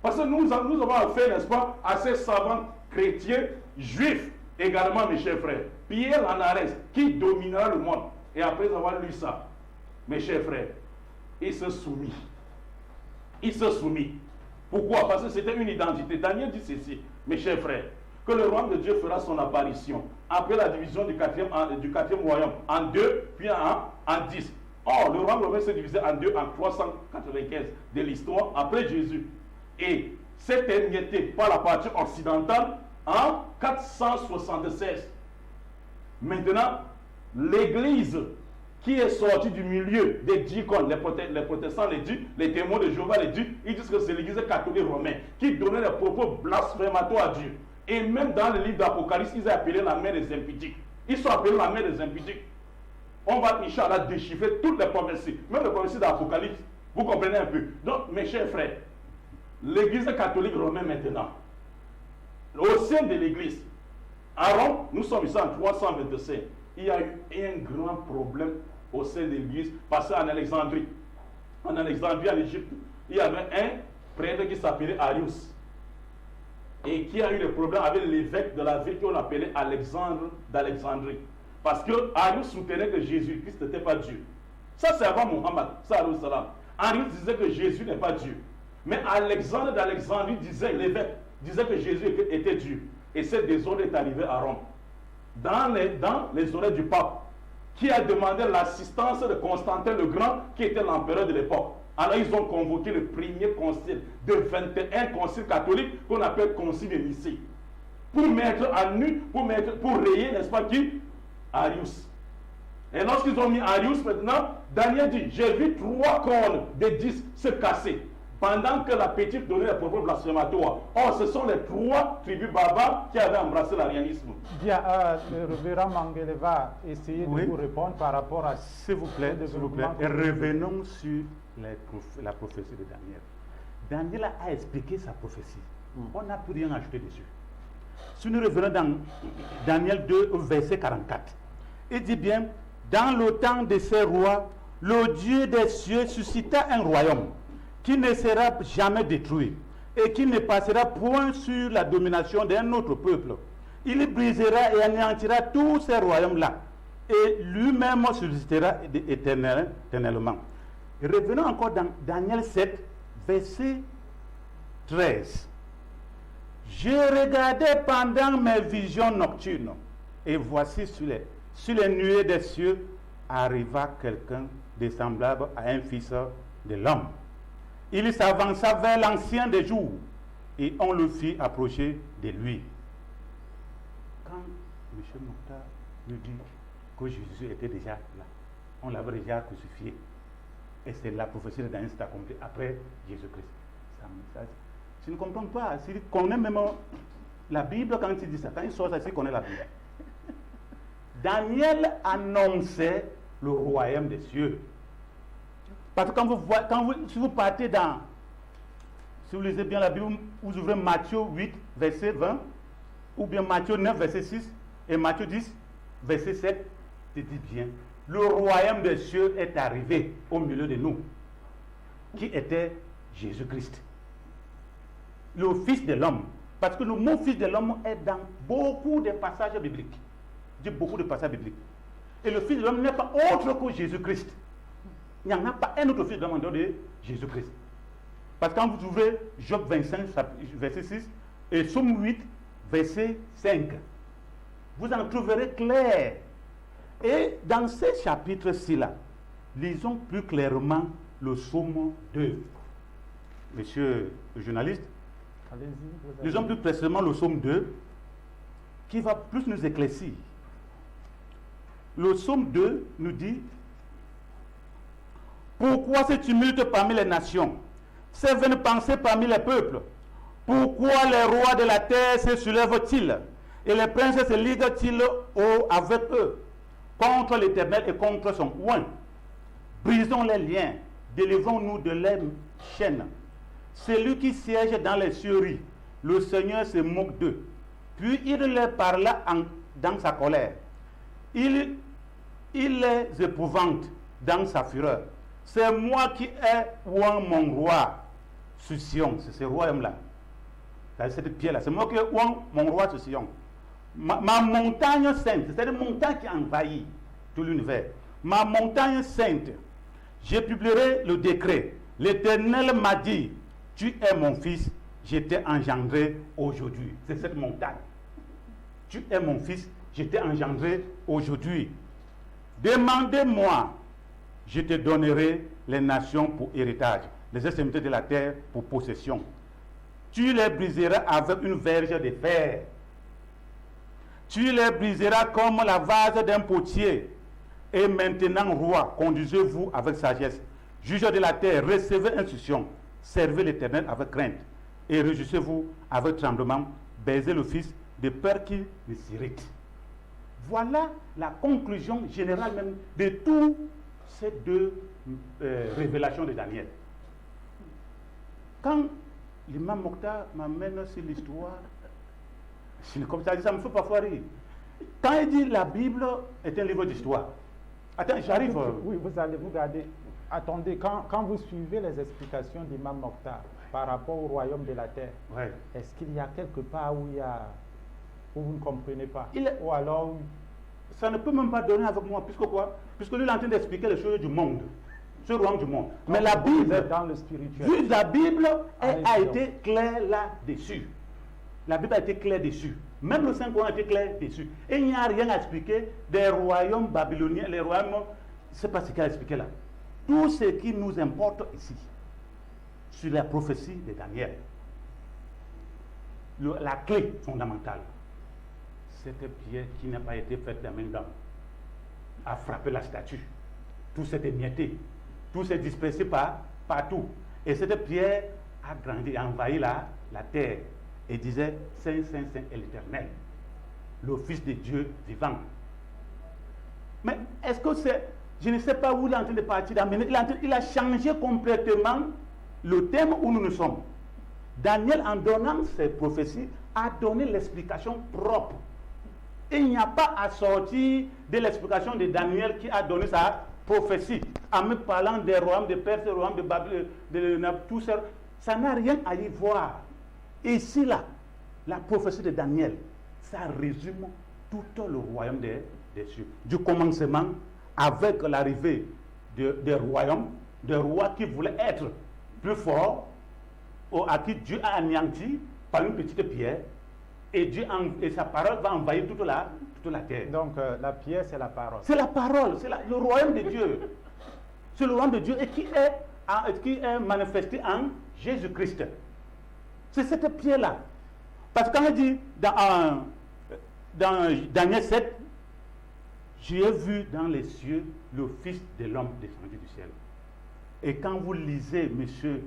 Parce que nous avons affaire, n'est-ce pas, à ces savants chrétiens, juifs également, mes chers frères. Pierre Lanarès, qui dominera le monde. Et après avoir lu ça, mes chers frères, il se soumit. Il se soumit. Pourquoi? Parce que c'était une identité. Daniel dit ceci, mes chers frères, que le royaume de Dieu fera son apparition après la division du quatrième royaume en 2, puis en 10. Or, le royaume romain s'est divisé en 2 en 395 de l'histoire après Jésus. Et c'est émietté par la partie occidentale en 476. Maintenant, l'église qui est sortie du milieu des 10 cornes, les protestants les disent, les témoins de Jéhovah les disent, ils disent que c'est l'église catholique romaine qui donnait des propos blasphématoires à Dieu. Et même dans le livre d'Apocalypse, ils ont appelé la mer des impudiques. Ils sont appelés la mer des impudiques. On va, Inch'Allah, déchiffrer toutes les prophéties, même les prophéties d'Apocalypse. Vous comprenez un peu? Donc, mes chers frères, l'église catholique romaine maintenant, au sein de l'église, à Rome, nous sommes ici en 325. Il y a eu un grand problème au sein de l'église, parce qu'en Alexandrie, en Égypte, il y avait un prêtre qui s'appelait Arius. Et qui a eu des problèmes avec l'évêque de la ville qu'on appelait Alexandre d'Alexandrie. Parce que Arius soutenait que Jésus-Christ n'était pas Dieu. Ça, c'est avant Mohammed. Arius disait que Jésus n'est pas Dieu. Mais Alexandre d'Alexandrie disait, l'évêque, disait que Jésus était Dieu. Et ce désordre est arrivé à Rome. Dans les oreilles du pape, qui a demandé l'assistance de Constantin le Grand, qui était l'empereur de l'époque. Alors ils ont convoqué le premier concile de 21 conciles catholiques qu'on appelle concile de Nicée. Pour mettre à nu, pour rayer, n'est-ce pas qui? Arius. Et lorsqu'ils ont mis Arius maintenant, Daniel dit, j'ai vu 3 cornes de 10 se casser. Pendant que la petite donnait les propos blasphématoires. Or, ce sont les 3 tribus barbares qui avaient embrassé l'arianisme. Bien, le révérend Mangele va essayer de vous répondre par rapport à... S'il vous plaît, et revenons sur la prophétie de Daniel. Daniel a expliqué sa prophétie. On n'a plus rien ajouté dessus. Si nous revenons dans Daniel 2, verset 44, il dit bien, dans le temps de ces rois, le Dieu des cieux suscita un royaume qui ne sera jamais détruit et qui ne passera point sur la domination d'un autre peuple. Il brisera et anéantira tous ces royaumes-là et lui-même subsistera éternellement. Revenons encore dans Daniel 7, verset 13. Je regardais pendant mes visions nocturnes et voici sur les nuées des cieux arriva quelqu'un de semblable à un fils de l'homme. Il s'avança vers l'ancien des jours et on le fit approcher de lui. Quand M. Mokhtar nous dit que Jésus était déjà là, on l'avait déjà crucifié. Et c'est la prophétie de Daniel qui s'est accomplie après Jésus-Christ. Je ne comprends pas. S'il connaît même la Bible, quand il dit ça, quand il sort ça, il connaît la Bible. Daniel annonçait le royaume des cieux. Parce que si vous partez si vous lisez bien la Bible, vous ouvrez Matthieu 8, verset 20, ou bien Matthieu 9, verset 6, et Matthieu 10, verset 7, il dit bien, le royaume des cieux est arrivé au milieu de nous, qui était Jésus-Christ, le Fils de l'homme. Parce que le mot Fils de l'homme est dans beaucoup de passages bibliques. Je dis beaucoup de passages bibliques. Et le Fils de l'homme n'est pas autre que Jésus-Christ. Il n'y en a pas un autre Fils de l'homme en dehors de Jésus-Christ. Parce que quand vous ouvrez Job 25, verset 6, et Somme 8, verset 5, vous en trouverez clair. Et dans ces chapitres-ci-là, lisons plus clairement le Somme 2. Monsieur le journaliste, lisons plus précisément le Somme 2, qui va plus nous éclaircir. Le Somme 2 nous dit: pourquoi ce tumulte parmi les nations, ces vaines pensées parmi les peuples? Pourquoi les rois de la terre se soulèvent-ils et les princes se liguent-ils avec eux contre l'Éternel et contre son oint? Brisons les liens, délivrons-nous de leurs chaînes. Celui qui siège dans les cieux rit, le Seigneur se moque d'eux. Puis il leur parla dans sa colère. Il les épouvante dans sa fureur. C'est moi qui ai oint mon roi sur Sion. C'est ce royaume-là. C'est cette pierre-là. C'est moi qui ai oint mon roi sur Sion. Ma montagne sainte, c'est une montagne qui envahit tout l'univers. Ma montagne sainte, je publierai le décret. L'Éternel m'a dit: tu es mon fils, je t'ai engendré aujourd'hui. C'est cette montagne. Tu es mon fils, je t'ai engendré aujourd'hui. Demandez-moi, je te donnerai les nations pour héritage, les extrémités de la terre pour possession. Tu les briseras avec une verge de fer. Tu les briseras comme la vase d'un potier. Et maintenant, roi, conduisez-vous avec sagesse. Juge de la terre, recevez instruction. Servez l'Éternel avec crainte. Et réjouissez-vous avec tremblement. Baisez le Fils de peur qu'il ne s'irrite. Voilà la conclusion générale même de toutes ces deux révélations de Daniel. Quand l'imam Mokhtar m'amène sur l'histoire, comme ça me fait parfois rire. Quand il dit la Bible est un livre d'histoire, attends, j'arrive. Oui, vous allez vous garder. Attendez, quand vous suivez les explications d'imam Mokhtar par rapport au royaume de la terre, est-ce qu'il y a quelque part où vous ne comprenez pas? Ou alors... Ça ne peut même pas donner avec moi, puisque quoi? Puisque lui il est en train d'expliquer les choses du monde. ce royaume du monde. Donc, Mais la vous Bible, êtes dans le spirituel. vu la Bible, elle a évident. été claire là-dessus. La Bible a été claire dessus. Même le Saint-Coran a été clair dessus. Et il n'y a rien à expliquer des royaumes babyloniens, les royaumes, c'est pas ce qu'il a expliqué là. Tout ce qui nous importe ici, sur la prophétie de Daniel, la clé fondamentale, cette pierre qui n'a pas été faite de main d'homme, a frappé la statue. Tout s'est émietté, tout s'est dispersé partout. Et cette pierre a grandi, a envahi la terre et disait Saint, Saint, Saint est l'Éternel, le Fils de Dieu vivant. Mais est-ce que c'est. Je ne sais pas où il est en train de partir d'amener. Il a changé complètement le thème où nous sommes. Daniel, en donnant ses prophéties, a donné l'explication propre. Et il n'y a pas à sortir de l'explication de Daniel qui a donné sa prophétie, en me parlant des royaumes de Perse, des royaumes de Babylone, tout ça. Ça n'a rien à y voir. Ici, là, la prophétie de Daniel, ça résume tout le royaume des cieux. Du commencement, avec l'arrivée des royaumes, des rois qui voulaient être plus forts, à qui Dieu a anéanti par une petite pierre, et sa parole va envahir toute la terre. Donc la pierre, c'est la parole. C'est la parole, c'est le royaume de Dieu. C'est le royaume de Dieu et qui est manifesté en Jésus-Christ. C'est cette pierre-là. Parce que quand il dit dans Daniel 7, j'ai vu dans les cieux le Fils de l'homme descendu du ciel. Et quand vous lisez, monsieur,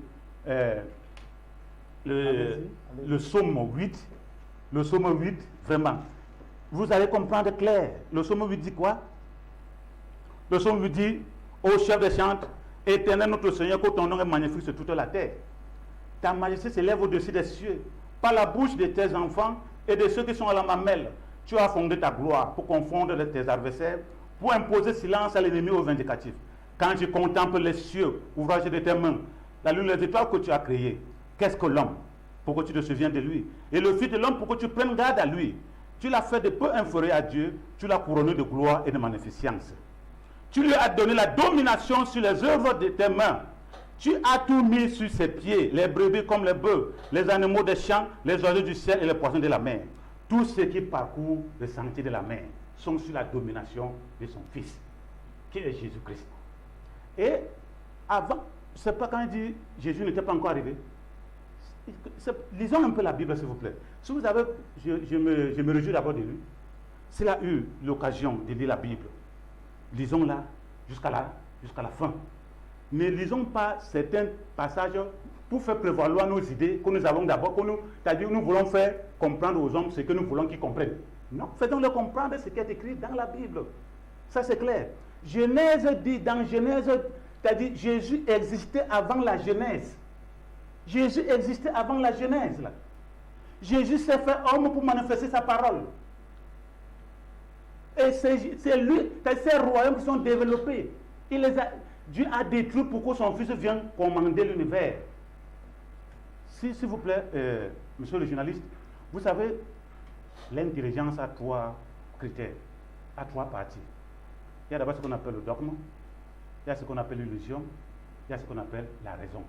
le psaume 8, vraiment, vous allez comprendre clair. Le psaume 8 dit quoi? Le psaume 8 dit, ô chef des chantres, éternel notre Seigneur, que ton nom est magnifique sur toute la terre. Ta majesté s'élève au-dessus des cieux. Par la bouche de tes enfants et de ceux qui sont à la mamelle, tu as fondé ta gloire pour confondre tes adversaires, pour imposer silence à l'ennemi au vindicatif. Quand je contemple les cieux, ouvrage de tes mains, la lune et les étoiles que tu as créées, qu'est-ce que l'homme pour que tu te souviennes de lui? Et le Fils de l'homme pour que tu prennes garde à lui. Tu l'as fait de peu inférieur à Dieu, tu l'as couronné de gloire et de magnificence. Tu lui as donné la domination sur les œuvres de tes mains. Tu as tout mis sur ses pieds, les brebis comme les bœufs, les animaux des champs, les oiseaux du ciel et les poissons de la mer. Tous ceux qui parcourent le sentier de la mer sont sous la domination de son Fils, qui est Jésus-Christ. Et avant, c'est pas quand il dit Jésus n'était pas encore arrivé. Lisons un peu la Bible, s'il vous plaît. Si vous avez, je me réjouis d'abord de lui. S'il a eu l'occasion de lire la Bible, lisons-la jusqu'à la fin. Ne lisons pas certains passages pour faire prévaloir nos idées que nous avons d'abord, c'est-à-dire nous voulons faire comprendre aux hommes ce que nous voulons qu'ils comprennent. Non, faisons-leur comprendre ce qui est écrit dans la Bible. Ça c'est clair. Genèse dit, dans Genèse, c'est-à-dire Jésus existait avant la Genèse. Jésus existait avant la Genèse. Là. Jésus s'est fait homme pour manifester sa parole. Et c'est lui, c'est ces royaumes qui sont développés. Dieu a détruit pour que son Fils vienne commander l'univers. S'il vous plaît, monsieur le journaliste, vous savez, l'intelligence a 3 critères, a 3 parties. Il y a d'abord ce qu'on appelle le dogme, il y a ce qu'on appelle l'illusion, il y a ce qu'on appelle la raison.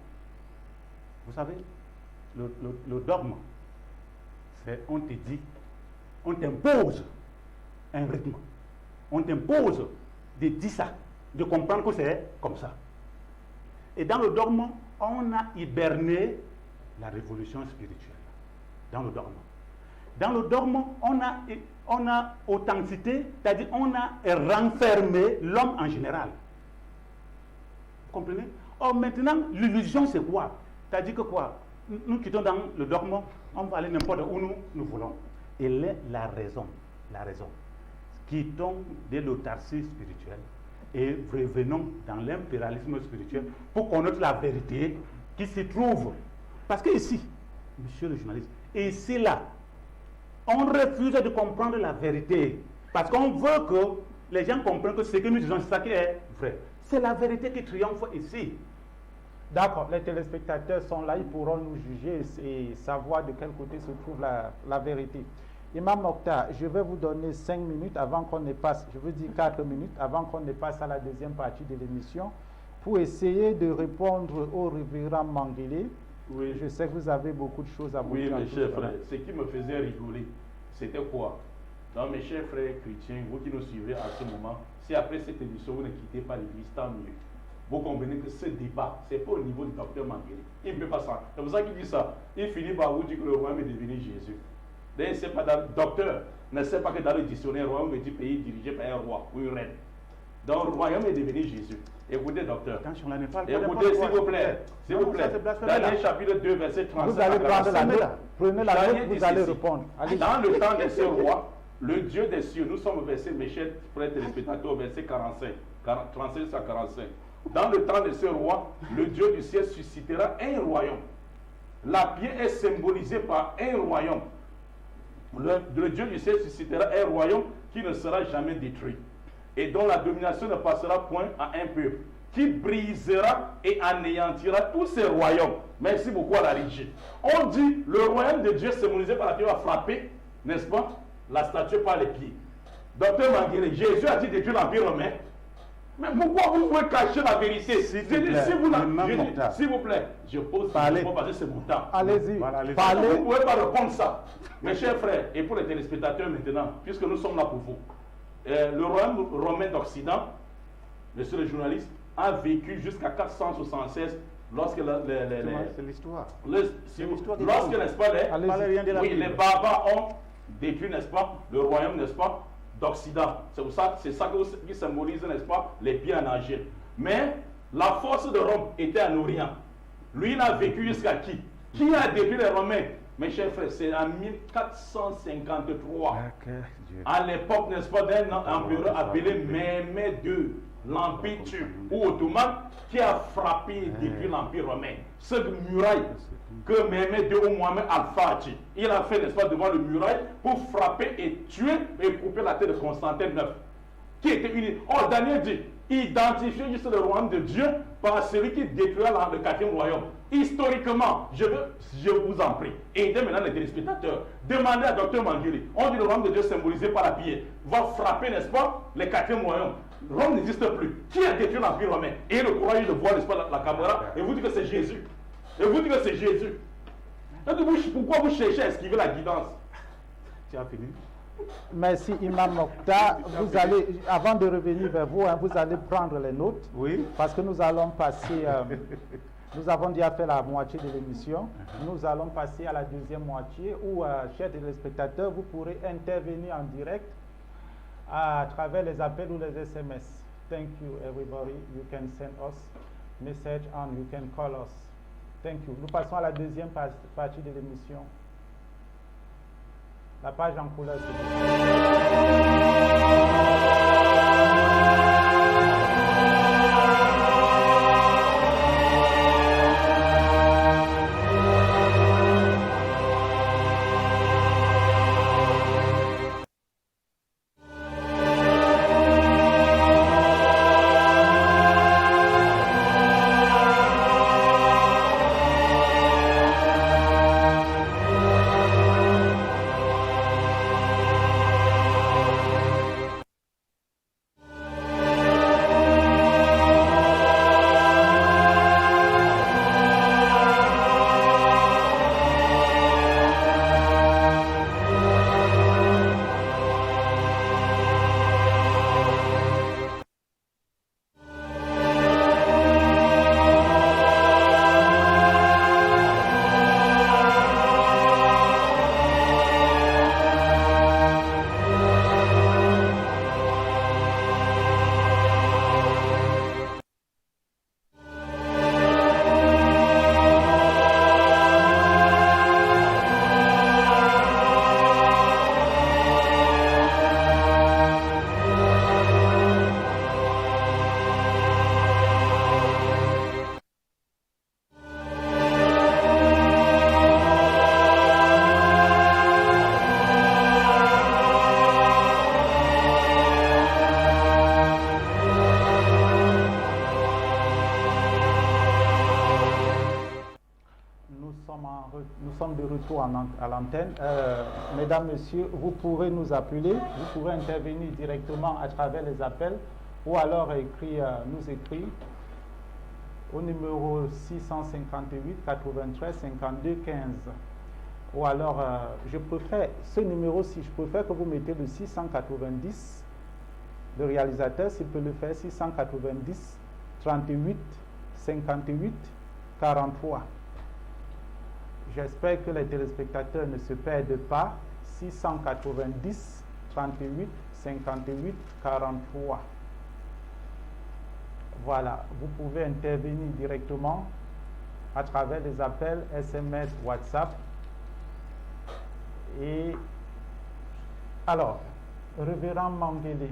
Vous savez, le dogme, c'est on te dit, on t'impose un rythme, on t'impose de dire ça, de comprendre que c'est comme ça. Et dans le dogme, on a hiberné la révolution spirituelle. Dans le dogme. Dans le dogme, on a authenticité, c'est-à-dire on a renfermé l'homme en général. Vous comprenez? Or maintenant, l'illusion c'est quoi? C'est-à-dire que quoi? Nous quittons dans le dogme, on va aller n'importe où nous voulons. Et la raison. Quittons de l'autarcie spirituelle et revenons dans l'impérialisme spirituel pour connaître la vérité qui s'y trouve. Parce que ici, monsieur le journaliste, ici là, on refuse de comprendre la vérité. Parce qu'on veut que les gens comprennent que ce que nous disons, c'est ça qui est vrai. C'est la vérité qui triomphe ici. D'accord, les téléspectateurs sont là, ils pourront nous juger et savoir de quel côté se trouve la vérité. Imam Mokhtar, je vais vous donner 5 minutes avant qu'on ne passe, je veux dire 4 minutes avant qu'on ne passe à la deuxième partie de l'émission pour essayer de répondre au révérend Manguele. Oui. Je sais que vous avez beaucoup de choses à vous Oui, dire. mes chers frères, ce qui me faisait rigoler, c'était quoi? Donc, mes chers frères chrétiens, vous qui nous suivez à ce moment, si après cette édition vous ne quittez pas l'église, tant mieux. Vous comprenez que ce débat, c'est pas au niveau du docteur Manguele. Il ne peut pas ça. C'est pour ça qu'il dit ça. Il finit par vous dire que le royaume est devenu Jésus. D'ailleurs, il sait pas le docteur ne sait pas que dans le dictionnaire, le royaume veut dire pays dirigé par un roi ou une reine. Donc, le royaume est devenu Jésus. Écoutez, docteur. Attention, là, ne parle pas Écoutez, s'il vous plaît. S'il vous plaît. Daniel chapitre 2, verset 35. Vous allez prendre la note. Prenez la note, vous allez répondre. Allez. Dans le temps de ce roi, le Dieu des cieux, nous sommes au verset, mes chers frères téléspectateurs, verset 45, 36 à 45. Dans le temps de ce roi, le Dieu du ciel suscitera un royaume. La pierre est symbolisée par un royaume. Le Dieu du ciel suscitera un royaume qui ne sera jamais détruit et dont la domination ne passera point à un peuple, qui brisera et anéantira tous ces royaumes. Merci beaucoup à la régie. On dit le royaume de Dieu symbolisé par la pierre va frapper, n'est-ce pas, la statue par les pieds. Docteur Manguele, Jésus a dit détruire l'Empire romain. Mais pourquoi vous pouvez cacher la vérité? S'il vous plaît, je pose parce que c'est mon temps. Allez-y, parlez. Vous ne pouvez pas répondre ça. Mes chers frères, et pour les téléspectateurs maintenant, puisque nous sommes là pour vous, le royaume romain d'Occident, monsieur le journaliste, a vécu jusqu'à 476 lorsque c'est l'histoire. Lorsque, n'est-ce pas, les barbares ont détruit, n'est-ce pas, le royaume, n'est-ce pas, d'Occident. C'est ça qui symbolise, n'est-ce pas, les pieds en argile. Mais la force de Rome était en Orient. Lui, il a vécu jusqu'à qui? Qui a détruit les Romains? Mes chers frères, c'est en 1453. À l'époque, n'est-ce pas, d'un empereur appelé Mehmed II, l'Empire turc ou ottoman, qui a frappé et détruit l'Empire romain. Cette muraille que Mehmed II ou Mohamed Al-Fatih, il a fait, n'est-ce pas, devant le muraille pour frapper et tuer et couper la tête de Constantin IX, qui était uni. Or, Daniel dit, identifiez juste le royaume de Dieu par celui qui détruira le 4e royaume. Historiquement, je vous en prie, aidez maintenant les téléspectateurs, demandez à Dr Manguele, on dit le royaume de Dieu symbolisé par la pierre, va frapper, n'est-ce pas, le 4e royaume. Rome n'existe plus. Qui a détruit l'Empire romain? Et le courage de voir, n'est-ce pas, la caméra, et vous dites que c'est Jésus. Et vous dites que c'est Jésus. Pourquoi vous cherchez à esquiver la guidance? Tu as fini? Merci Imam Mokhtar. Vous allez, avant de revenir vers vous, vous allez prendre les notes. Oui. Parce que nous allons passer, nous avons déjà fait la moitié de l'émission. Nous allons passer à la deuxième moitié où, chers téléspectateurs, vous pourrez intervenir en direct à travers les appels ou les SMS. Thank you everybody. You can send us message and you can call us. Thank you. Nous passons à la deuxième partie de l'émission. La page en couleur. À l'antenne. Mesdames, Messieurs, vous pourrez nous appeler, vous pourrez intervenir directement à travers les appels ou alors nous écrire au numéro 658 93 52 15. Ou alors, je préfère ce numéro-ci, je préfère que vous mettez le 690. Le réalisateur, s'il peut le faire, 690 38 58 43. J'espère que les téléspectateurs ne se perdent pas. 690 38 58 43. Voilà, vous pouvez intervenir directement à travers les appels SMS, WhatsApp. Et alors, Révérend Mangele,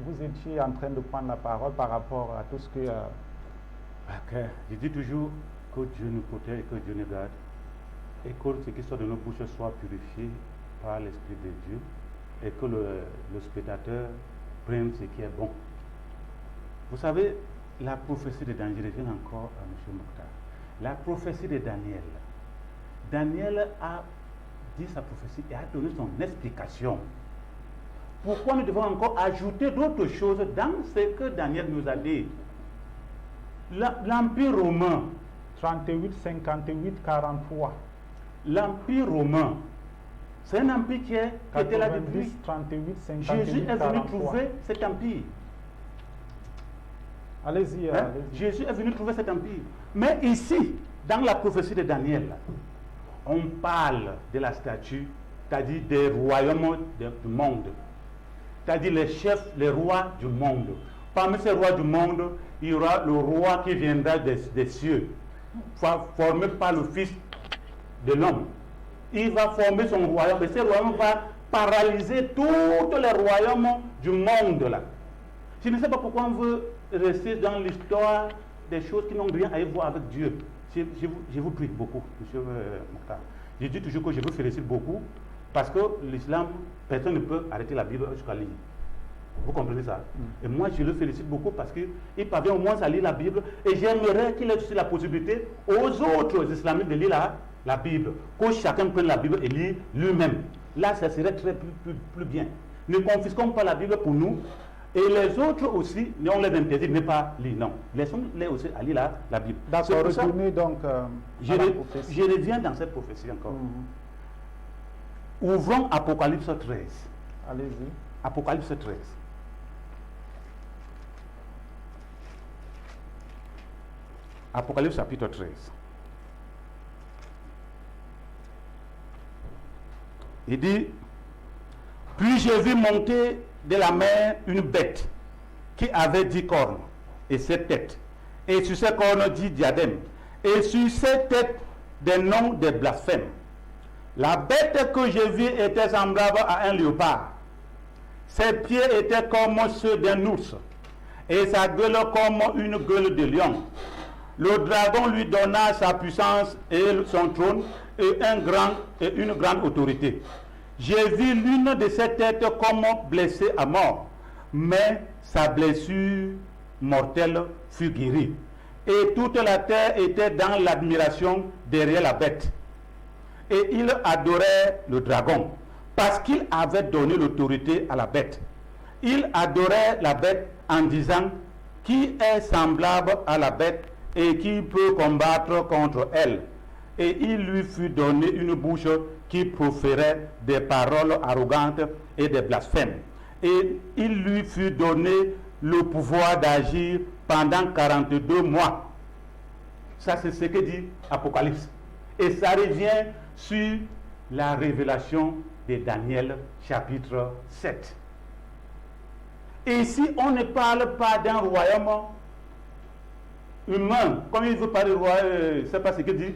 vous étiez en train de prendre la parole par rapport à tout ce que... Je dis toujours que Dieu nous protège et que Dieu nous garde, et que ce qui sort de nos bouches soit purifié par l'Esprit de Dieu, et que le spectateur prenne ce qui est bon. Vous savez, la prophétie de Daniel, je reviens encore à M. Mokhtar. La prophétie de Daniel. Daniel a dit sa prophétie et a donné son explication. Pourquoi nous devons encore ajouter d'autres choses dans ce que Daniel nous a dit? L'Empire romain. 38, 58, 43. L'Empire romain, c'est un empire qui était là depuis. 38, 58, Jésus est 43. venu trouver cet empire. Allez-y. Hein? Jésus est venu trouver cet empire. Mais ici, dans la prophétie de Daniel, on parle de la statue, c'est-à-dire des royaumes du monde. C'est-à-dire les chefs, les rois du monde. Parmi ces rois du monde, il y aura le roi qui viendra des cieux, formé par le Fils de l'homme. Il va former son royaume, et ce royaume va paralyser tous les royaumes du monde là. Je ne sais pas pourquoi on veut rester dans l'histoire des choses qui n'ont rien à voir avec Dieu. Je vous prie beaucoup, M. Mokhtar. Je dis toujours que je vous félicite beaucoup, parce que l'islam, personne ne peut arrêter la Bible jusqu'à lire. Vous comprenez ça? Et moi, je le félicite beaucoup parce qu'il parvient au moins à lire la Bible. Et j'aimerais qu'il ait aussi la possibilité aux autres islamiques de lire la Bible. Que chacun prenne la Bible et lire lui-même. Là, ça serait très plus bien. Ne confisquons pas la Bible pour nous. Et les autres aussi, on les interdit de ne pas lire. Non. Laissons-les aussi à lire la Bible. D'accord, retournez donc je reviens dans cette prophétie encore. Ouvrons Apocalypse 13. Allez-y. Apocalypse 13. Apocalypse chapitre 13. Il dit, puis j'ai vu monter de la mer une bête qui avait 10 cornes et 7 têtes, et sur ces cornes 10 diadèmes, et sur ces têtes des noms des blasphèmes. La bête que j'ai vue était semblable à un léopard. Ses pieds étaient comme ceux d'un ours, et sa gueule comme une gueule de lion. Le dragon lui donna sa puissance et son trône et une grande autorité. J'ai vu l'une de ses têtes comme blessée à mort, mais sa blessure mortelle fut guérie. Et toute la terre était dans l'admiration derrière la bête. Et il adorait le dragon, parce qu'il avait donné l'autorité à la bête. Il adorait la bête en disant, qui est semblable à la bête et qui peut combattre contre elle. Et il lui fut donné une bouche qui proférait des paroles arrogantes et des blasphèmes. Et il lui fut donné le pouvoir d'agir pendant 42 mois. Ça, c'est ce que dit Apocalypse. Et ça revient sur la révélation de Daniel, chapitre 7. Et ici, on ne parle pas d'un royaume humain, comme il veut parler de roi, c'est pas ce que dit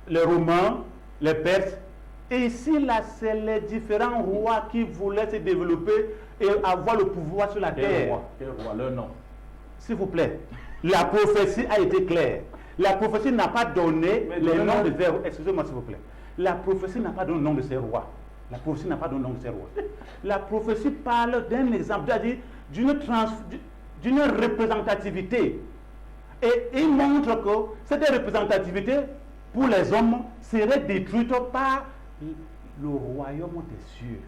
les Romains, les Perses. Et ici, là, c'est les différents rois qui voulaient se développer et avoir le pouvoir sur la terre. Quel roi, leur nom? S'il vous plaît, la prophétie a été claire. La prophétie n'a pas donné les noms de ces rois. Excusez-moi, s'il vous plaît. La prophétie n'a pas donné le nom de ces rois. La prophétie n'a pas donné le nom de ces rois. La prophétie parle d'un exemple, c'est-à-dire d'une représentativité. Et il montre que cette représentativité, pour les hommes, serait détruite par le royaume des cieux,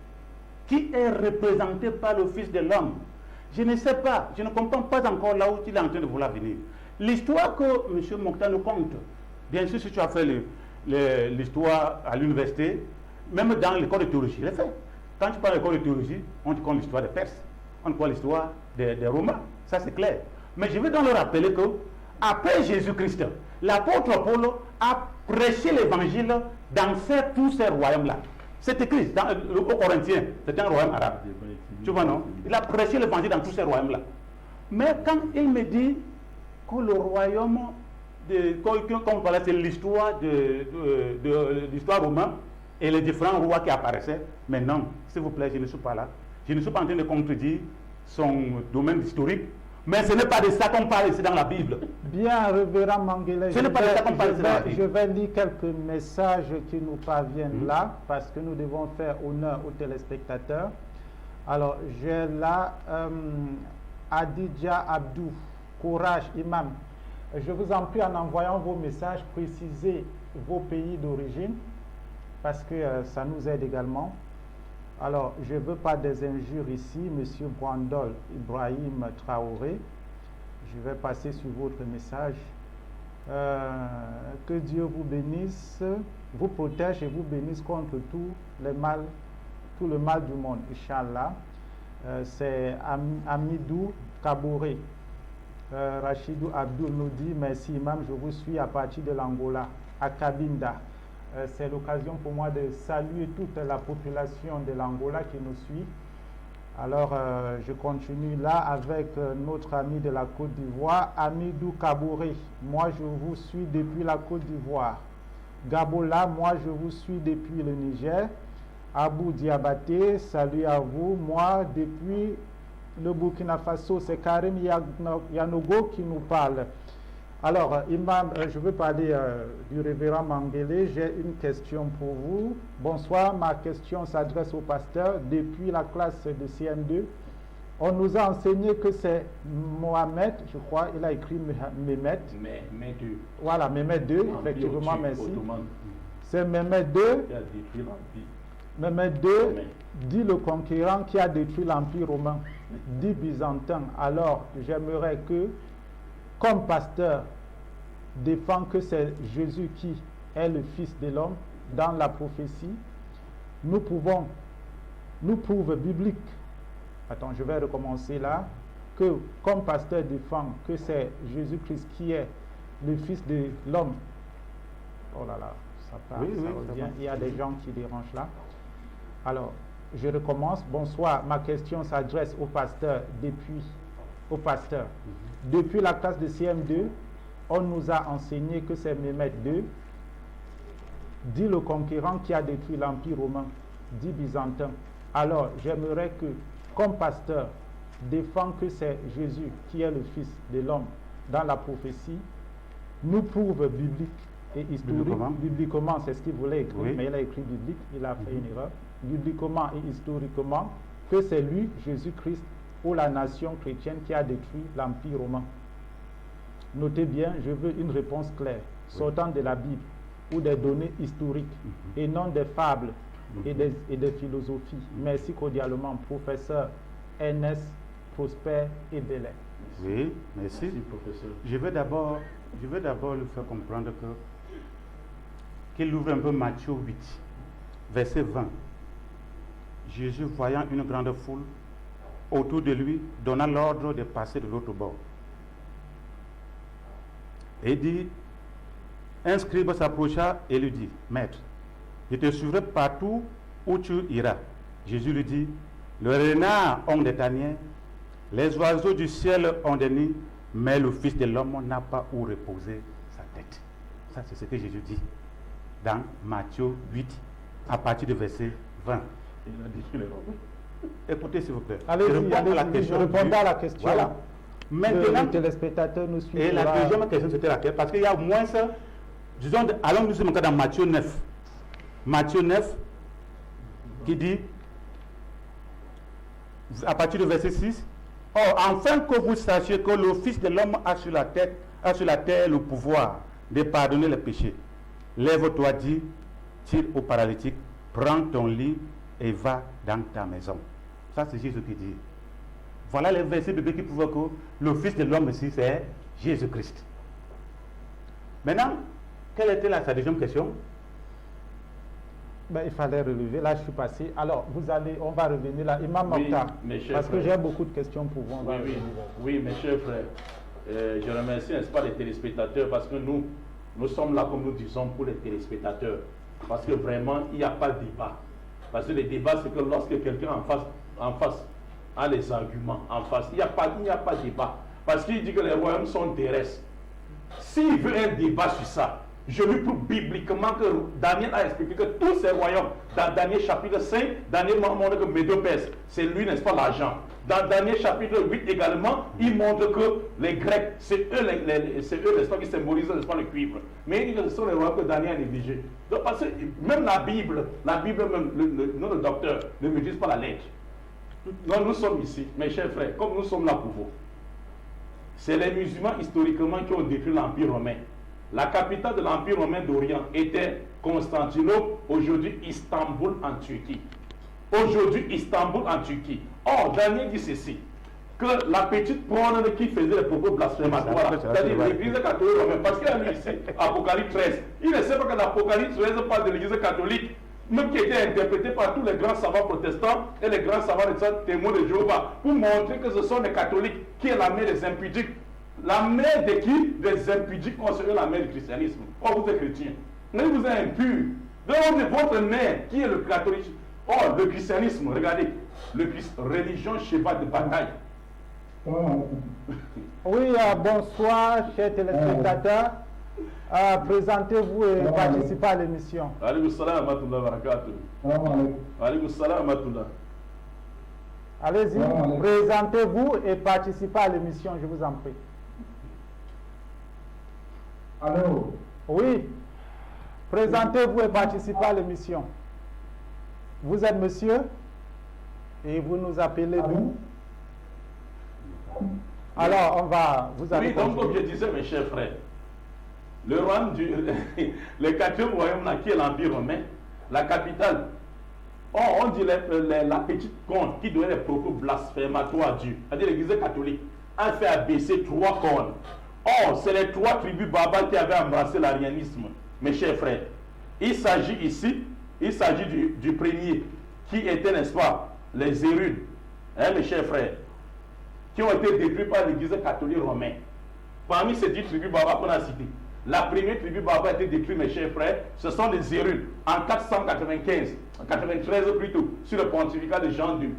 qui est représenté par le Fils de l'homme. Je ne sais pas, je ne comprends pas encore là où il est en train de vouloir venir. L'histoire que M. Mokhtar nous compte, bien sûr, si tu as fait l'histoire à l'université, même dans l'école de théologie, je l'ai fait. Quand tu parles de l'école de théologie, on te compte l'histoire des Perses, on te compte l'histoire des Romains, ça c'est clair. Mais je vais donc leur rappeler que, après Jésus-Christ, l'apôtre Paul a prêché l'évangile dans tous ces royaumes-là. C'est écrit au Corinthiens, c'est un royaume arabe. Tu vois, non? Il a prêché l'évangile dans tous ces royaumes-là. Mais quand il me dit que le royaume, comme voilà, c'est l'histoire de l'histoire romaine et les différents rois qui apparaissaient, mais non, s'il vous plaît, je ne suis pas là. Je ne suis pas en train de contredire son domaine historique. Mais ce n'est pas de ça qu'on parle ici dans la Bible. Bien, révérend Manguele, je vais lire quelques messages qui nous parviennent là, parce que nous devons faire honneur aux téléspectateurs. Alors, j'ai là Adidja Abdou, courage, imam. Je vous en prie, en envoyant vos messages, précisez vos pays d'origine, parce que ça nous aide également. Alors, je ne veux pas des injures ici, M. Brandol Ibrahim Traoré. Je vais passer sur votre message. Que Dieu vous bénisse, vous protège et vous bénisse contre tout le mal du monde, Inch'Allah. C'est Amidou Kabouré. Rachidou Abdul nous dit, merci Imam, je vous suis à partir de l'Angola, à Cabinda. C'est l'occasion pour moi de saluer toute la population de l'Angola qui nous suit. Alors, je continue là avec notre ami de la Côte d'Ivoire, Amidou Kabouré. Moi, je vous suis depuis la Côte d'Ivoire. Gabola, moi, je vous suis depuis le Niger. Abou Diabaté, salut à vous. Moi, depuis le Burkina Faso, c'est Karim Yanogo qui nous parle. Alors, Imam, je veux parler du révérend Manguele. J'ai une question pour vous. Bonsoir, ma question s'adresse au pasteur. Depuis la classe de CM2, on nous a enseigné que c'est Mohamed, je crois, il a écrit Mehmet. Mehmet II. Voilà, Mehmet II, effectivement, merci. C'est Mehmet II. Mehmet II, dit le conquérant qui a détruit l'Empire romain, dit byzantin. Alors, j'aimerais que, comme pasteur, défend que c'est Jésus qui est le Fils de l'homme dans la prophétie. Nous prouve biblique. Attends, je vais recommencer là. Que comme pasteur défend que c'est Jésus-Christ qui est le Fils de l'homme. Oh là là, ça part, ça revient. Il y a des gens qui dérangent là. Alors, je recommence. Bonsoir, ma question s'adresse au pasteur Depuis la classe de CM2, on nous a enseigné que c'est Mehmet II, dit le conquérant qui a détruit l'Empire romain, dit byzantin. Alors, j'aimerais que, comme pasteur, défend que c'est Jésus qui est le Fils de l'homme dans la prophétie, nous prouve biblique et historique. Bibliquement, c'est ce qu'il voulait écrire, mais il a écrit biblique, il a fait une erreur. Bibliquement et historiquement, que c'est lui, Jésus-Christ, ou la nation chrétienne qui a détruit l'Empire romain. Notez bien, je veux une réponse claire, sortant de la Bible, ou des données historiques, et non des fables et des philosophies. Merci cordialement, professeur NS Prosper et Belay. Oui, merci. Professeur. Je vais d'abord lui faire comprendre qu'il ouvre un peu Matthieu 8, verset 20. Jésus, voyant une grande foule autour de lui, donna l'ordre de passer de l'autre bord. Et dit, un scribe s'approcha et lui dit, Maître, je te suivrai partout où tu iras. Jésus lui dit, le renard ont des tanières, les oiseaux du ciel ont des nids, mais le Fils de l'homme n'a pas où reposer sa tête. Ça, c'est ce que Jésus dit dans Matthieu 8, à partir du verset 20. Il a détruit les Romains. Écoutez, s'il vous plaît. Allez-y, je réponds à la question. Voilà. Maintenant, les téléspectateurs nous suivent. Et la deuxième question, c'était laquelle? Parce qu'il y a au moins ça. Disons, allons nous sommes dans Matthieu 9. Matthieu 9, qui dit, à partir du verset 6, or, afin que vous sachiez que le Fils de l'homme a sur la terre le pouvoir de pardonner les péchés. Lève-toi, dis au paralytique, prends ton lit et va dans ta maison. Ça, c'est Jésus qui dit. Voilà les versets bibliques qui prouvent que le Fils de l'homme ici, c'est Jésus-Christ. Maintenant, quelle était sa deuxième question? Ben, il fallait relever. Là, je suis passé. Alors, on va revenir là. Imam Mokhtar, parce que j'ai beaucoup de questions pour vous. Oui, mes chers frères. Je remercie, n'est-ce pas, les téléspectateurs, parce que nous sommes là, comme nous disons, pour les téléspectateurs. Parce que vraiment, il n'y a pas de débat. Parce que le débat, c'est que lorsque quelqu'un en face a les arguments, en face, il n'y a pas de débat. Parce qu'il dit que les royaumes sont terrestres. S'il veut un débat sur ça, je lui prouve bibliquement que Daniel a expliqué que tous ces royaumes, dans Daniel chapitre 5, Daniel montre que Médo-Perse, c'est lui, n'est-ce pas, l'argent. Dans Daniel chapitre 8 également, il montre que les Grecs, c'est eux, n'est-ce pas, qui symbolisent, n'est-ce pas, le cuivre. Mais il dit que ce sont les royaumes que Daniel a négligés. Donc, parce que même la Bible même, notre docteur ne maîtrise pas la lettre. Non, nous sommes ici, mes chers frères, comme nous sommes là pour vous. C'est les musulmans historiquement qui ont détruit l'Empire romain. La capitale de l'Empire romain d'Orient était Constantinople, aujourd'hui Istanbul en Turquie. Aujourd'hui Istanbul en Turquie. Or, Daniel dit ceci, que la petite prône qui faisait les propos blasphématoires, c'est-à-dire l'église catholique romaine, parce qu'il a lu ici Apocalypse 13, il ne sait pas que l'Apocalypse 13 parle de l'église catholique, même qui était interprétée par tous les grands savants protestants et les grands savants témoins de Jéhovah, pour montrer que ce sont les catholiques qui est la mère des impudiques. La mère de qui? Des impudiques considèrent la mère du christianisme. Or, vous êtes chrétien. Mais vous êtes impur. Donc, votre mère, qui est le catholique. Or, le christianisme, regardez, religion cheval de bataille. Oui, bonsoir, chers téléspectateurs. Présentez-vous et participez à l'émission. Alaykoum salam wa rahmatullahi wa barakatuh. Alaykoum salam wa rahmatullahi. Allez-y, présentez-vous et participez à l'émission, je vous en prie. Allô? Oui, présentez-vous et participez à l'émission. Vous êtes monsieur et vous nous appelez d'où? Alors, on va vous appeler. Oui, donc comme je disais, mes chers frères, le royaume le quatrième royaume qui est l'Empire romain, la capitale, on dit la petite corne qui donnait les propos blasphématoires à Dieu, c'est-à-dire l'église catholique, a fait abaisser 3 cornes. Or, c'est les 3 tribus barbares qui avaient embrassé l'arianisme, mes chers frères. Il s'agit ici, du premier, qui était, n'est-ce pas, les Hérudes, mes chers frères, qui ont été détruits par l'église catholique romaine. Parmi ces 10 tribus barbares qu'on a citées, la première tribu barbare a été détruite, mes chers frères, ce sont les Hérudes, en 495, en 93 plutôt, sur le pontificat de Jean II.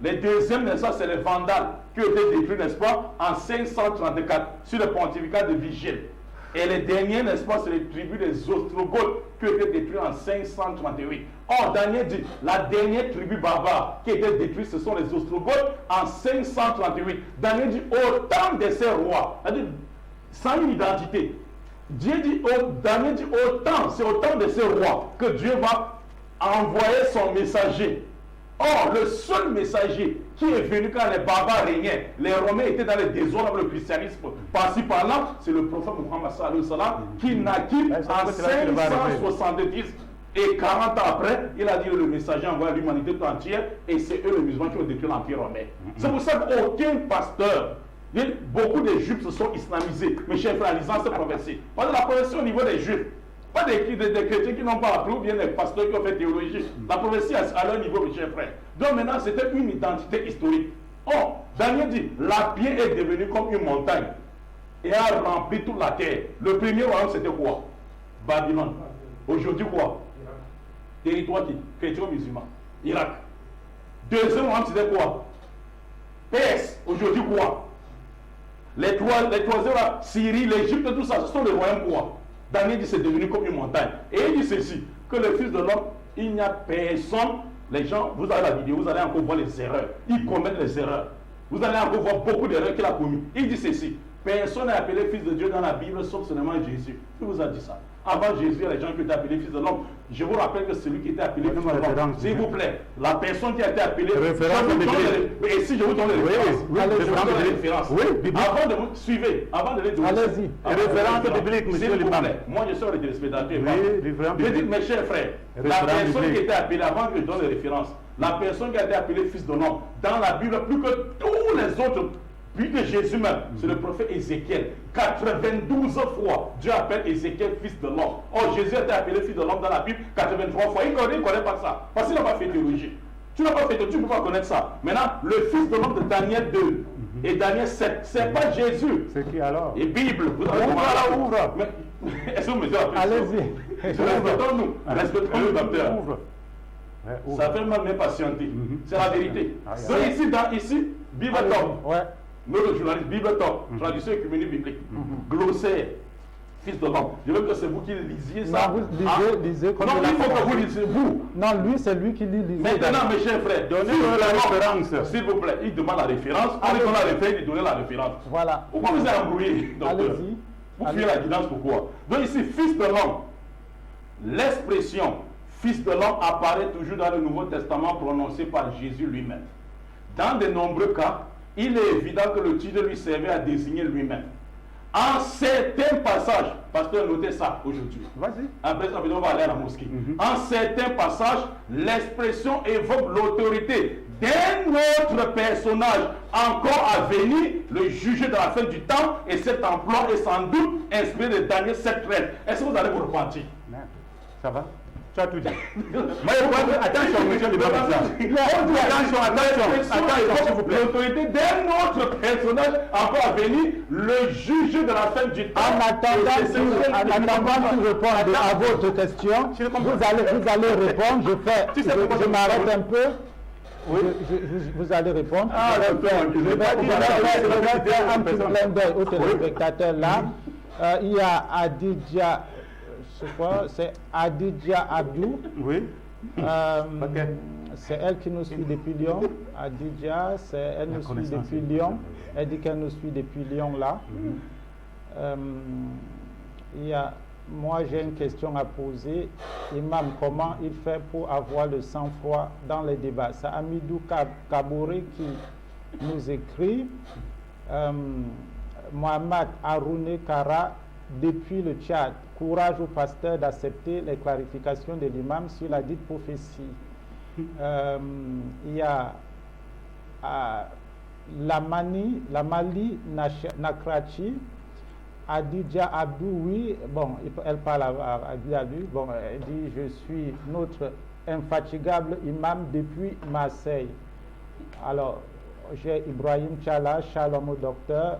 Les deuxièmes, n'est-ce pas, c'est les Vandales, qui ont été détruits, n'est-ce pas, en 534, sur le pontificat de Vigile. Et les derniers, n'est-ce pas, c'est les tribus des Ostrogoths, qui ont été détruits en 538. Or, Daniel dit, la dernière tribu barbare qui a été détruite, ce sont les Ostrogoths, en 538. Daniel dit, au temps de ces rois, c'est-à-dire, sans une identité, Daniel dit, c'est au temps de ces rois que Dieu va envoyer son messager. Or, le seul messager qui est venu quand les barbares régnaient, les Romains étaient dans le désordre avec le christianisme. Par-ci par-là, c'est le prophète Muhammad sallallahu alayhi wa sallam qui naquit en 570. Et 40 ans après, il a dit que le messager envoie à l'humanité tout entière et c'est eux les musulmans qui ont détruit l'Empire romain. C'est pour ça qu'aucun pasteur, beaucoup de juifs se sont islamisés, mes chers frères, en lisant cette prophétie. Parce que la prophétie au niveau des juifs, pas des chrétiens qui n'ont pas appris ou bien des pasteurs qui ont fait théologie. La prophétie à leur niveau, mes chers frères. Donc maintenant, c'était une identité historique. Or, Daniel dit, la pierre est devenue comme une montagne et a rempli toute la terre. Le premier royaume, c'était quoi? Babylone. Aujourd'hui, quoi? Territoire qui? Chrétien-musulman. Irak. Deuxième royaume, c'était quoi? Perse. Aujourd'hui, quoi? Les troisièmes, Syrie, l'Égypte, tout ça, ce sont les royaumes quoi? Daniel dit c'est devenu comme une montagne. Et il dit ceci, que le Fils de l'homme, il n'y a personne, les gens, vous avez la vidéo, vous allez encore voir les erreurs. Ils commettent les erreurs. Vous allez encore voir beaucoup d'erreurs qu'il a commises. Il dit ceci, personne n'est appelé Fils de Dieu dans la Bible, sauf seulement Jésus. Qui vous a dit ça? Avant Jésus, il y a les gens qui étaient appelés Fils de l'homme. Je vous rappelle que celui qui était appelé Fils de l'homme, s'il vous plaît, la personne qui a été appelée, et si je vous donne les références, avant de vous suivre, avant de les donner, allez-y, référence biblique, monsieur le pape. Moi, je suis le téléspectateur. Je dis, mes chers frères, la personne qui était appelée, avant que je donne les références, la personne qui a été appelée Fils de l'homme, dans la Bible, plus que tous les autres Puis que Jésus même, c'est le prophète Ézéchiel. 92 fois, Dieu appelle Ézéchiel fils de l'homme. Or, Jésus a été appelé fils de l'homme dans la Bible 83 fois. Il ne connaît pas ça. Parce qu'il n'a pas fait théologie. Tu n'as pas fait théologie, tu ne peux pas connaître ça. Maintenant, le fils de l'homme de Daniel 2 et Daniel 7, c'est pas Jésus. C'est qui alors? Et Bible. Vous avez Ouvre. Est-ce que vous me dites la Allez-y. Respectons-nous. Respectons-nous, docteur. Ouvre. Ouais, ouvre. Ça fait mal même patienter. C'est la vérité. Ah, Donc ici, Bible Top. Ouais. Notre journaliste, Bible Top, traduction écuménique biblique, glossaire, fils de l'homme. Je veux que c'est vous qui lisiez ça. Non, vous lisez comme non, il a il faut que commencé. vous lisiez, vous. Non, lui, c'est lui qui lit. Maintenant, mes chers frères, Donnez-moi la référence. S'il vous plaît, il demande la référence. On lui donne la référence, il donne la référence. Voilà. Pourquoi vous êtes embrouillé, docteur? Allez-y. Vous fuyez la guidance, pourquoi? Donc ici, fils de l'homme, l'expression fils de l'homme apparaît toujours dans le Nouveau Testament prononcé par Jésus lui-même. Dans de nombreux cas, il est évident que le titre lui servait à désigner lui-même. En certains passages, pasteur, notez ça aujourd'hui. Vas-y. Après ça, on va aller à la mosquée. En certains passages, l'expression évoque l'autorité d'un autre personnage encore à venir, le juge de la fin du temps, et cet emploi est sans doute inspiré de Daniel 7:13. Est-ce que vous allez vous repentir? Ça va? Tu as tout dit. Attention, monsieur le attention, s'il vous plaît. L'autorité d'un autre personnage encore à venir, le juge de la fin du temps. En attendant qu'il réponde à votre question, vous allez répondre. Je m'arrête un peu. Oui. Vous allez répondre. Je vais faire un petit clin d'œil aux téléspectateurs là. Il y a Adidja. C'est Adidja Abdou. Oui. C'est elle qui nous suit depuis Lyon. Adidja, elle nous suit depuis Lyon. Elle dit qu'elle nous suit depuis Lyon là. Moi j'ai une question à poser. Imam, comment il fait pour avoir le sang-froid dans les débats? C'est Amidou Kabouré qui nous écrit. Mohamed Haroune Kara depuis le Tchad. Courage au pasteur d'accepter les clarifications de l'imam sur la dite prophétie. Il y a la Mali Nakrachi, Adidja Abdou, oui, bon, elle parle à Abdou, bon, elle dit je suis notre infatigable imam depuis Marseille. Alors, j'ai Ibrahim Tchala, shalom au docteur.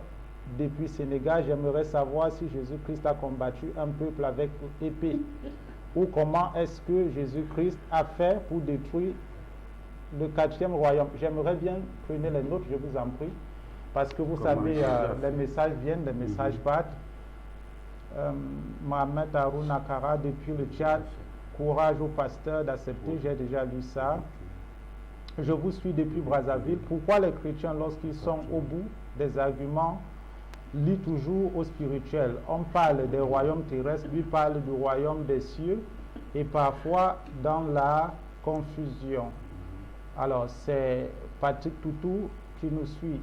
Depuis Sénégal, j'aimerais savoir si Jésus-Christ a combattu un peuple avec épée ou comment est-ce que Jésus-Christ a fait pour détruire le 4e royaume. J'aimerais bien prenez les notes, je vous en prie, parce que vous savez, les messages viennent, les messages partent. Mohamed Haroun Akara depuis le Tchad, courage au pasteur d'accepter, j'ai déjà lu ça. Je vous suis depuis Brazzaville. Pourquoi les chrétiens, lorsqu'ils sont au bout des arguments, lit toujours au spirituel? On parle des royaumes terrestres, lui parle du royaume des cieux, et parfois dans la confusion. Alors, c'est Patrick Toutou qui nous suit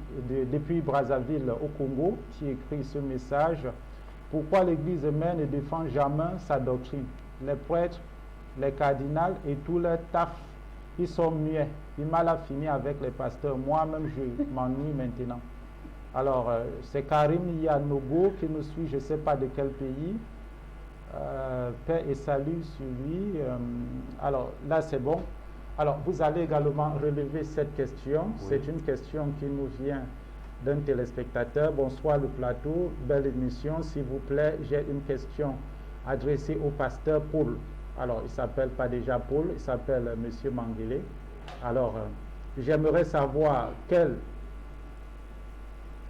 depuis Brazzaville au Congo, qui écrit ce message. Pourquoi l'Église mère ne défend jamais sa doctrine? Les prêtres, les cardinals et tous leurs taf, ils sont muets. Il m'a fini avec les pasteurs. Moi-même, je m'ennuie maintenant. Alors, c'est Karim Yanogo qui nous suit, je ne sais pas de quel pays. Paix et salut sur lui. Alors, là, c'est bon. Alors, vous allez également relever cette question. Oui. C'est une question qui nous vient d'un téléspectateur. Bonsoir le plateau, belle émission. S'il vous plaît, j'ai une question adressée au pasteur Paul. Alors, il ne s'appelle pas déjà Paul, il s'appelle Monsieur Manguélé. Alors, j'aimerais savoir quelle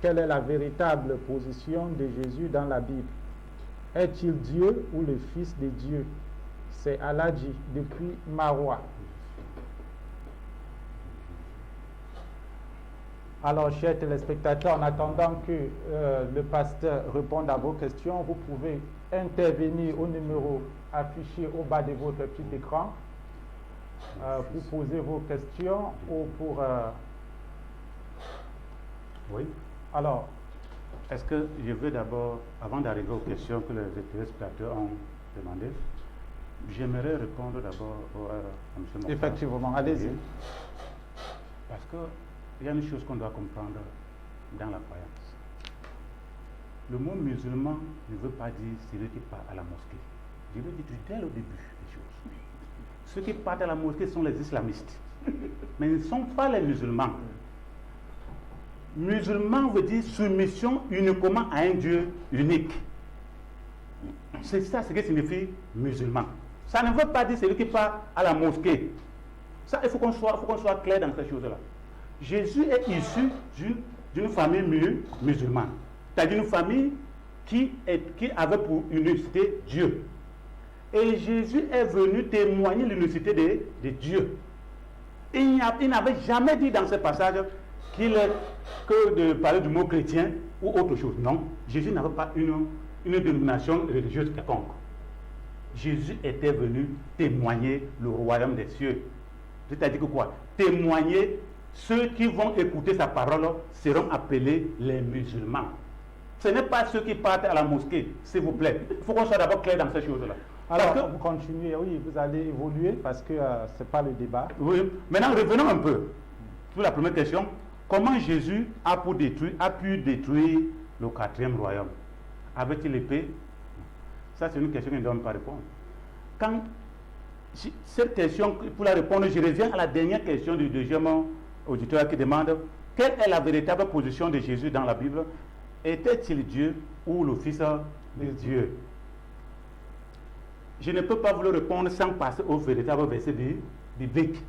est la véritable position de Jésus dans la Bible. Est-il Dieu ou le Fils de Dieu? C'est Aladji depuis Marois. Alors, chers téléspectateurs, en attendant que le pasteur réponde à vos questions, vous pouvez intervenir au numéro affiché au bas de votre petit écran pour poser vos questions ou pour... Oui. Alors, est-ce que je veux d'abord, avant d'arriver aux questions que les téléspectateurs ont demandées, j'aimerais répondre d'abord à M. Mokhtar. Effectivement, allez-y. Parce qu'il y a une chose qu'on doit comprendre. dans la croyance. Le mot musulman ne veut pas dire celui qui part à la mosquée. Je l'ai dit dès le début des choses. Ceux qui partent à la mosquée sont les islamistes. Mais ils ne sont pas les musulmans. Musulman veut dire soumission uniquement à un Dieu unique. C'est ça ce que signifie musulman. Ça ne veut pas dire celui qui part à la mosquée. Ça, il faut qu'on soit clair dans ces choses-là. Jésus est issu d'une famille musulmane. C'est-à-dire une famille qui avait pour unicité Dieu. Et Jésus est venu témoigner l'unicité de Dieu. Il n'avait jamais dit dans ce passage que de parler du mot chrétien ou autre chose. Non, Jésus n'avait pas une dénomination religieuse quelconque. Jésus était venu témoigner le royaume des cieux. C'est-à-dire que quoi? Témoigner, ceux qui vont écouter sa parole seront appelés les musulmans. Ce n'est pas ceux qui partent à la mosquée, s'il vous plaît. Il faut qu'on soit d'abord clair dans ces choses-là. Alors, vous continuez, oui, vous allez évoluer parce que ce n'est pas le débat. Oui, maintenant revenons un peu sur la première question. Comment Jésus a pu détruire le 4e royaume? Avait-il l'épée? Ça, c'est une question qu'il ne doit pas répondre. Cette question, pour la répondre, je reviens à la dernière question du deuxième auditeur qui demande quelle est la véritable position de Jésus dans la Bible? Était-il Dieu ou le Fils de Dieu? Je ne peux pas vous le répondre sans passer au véritable verset biblique.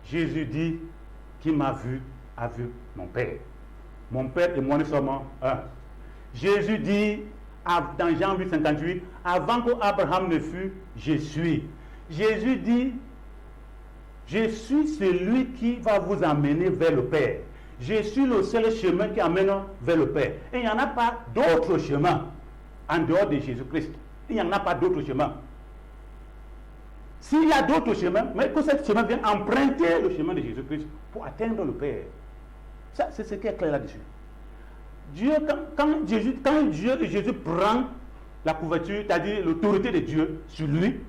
Jésus dit, qui m'a vu, a vu mon Père. Mon Père et moi, nous sommes un. Jésus dit, dans Jean 8, 58, avant qu'Abraham ne fût, je suis. Jésus dit, je suis celui qui va vous amener vers le Père. Je suis le seul chemin qui amène vers le Père. Et il n'y en a pas d'autre chemin en dehors de Jésus-Christ. Il n'y en a pas d'autre chemin. S'il y a d'autres chemins, mais que ce chemin vienne emprunter le chemin de Jésus-Christ pour atteindre le Père. Ça, c'est ce qui est clair là-dessus. Quand Jésus prend la couverture, c'est-à-dire l'autorité de Dieu sur lui,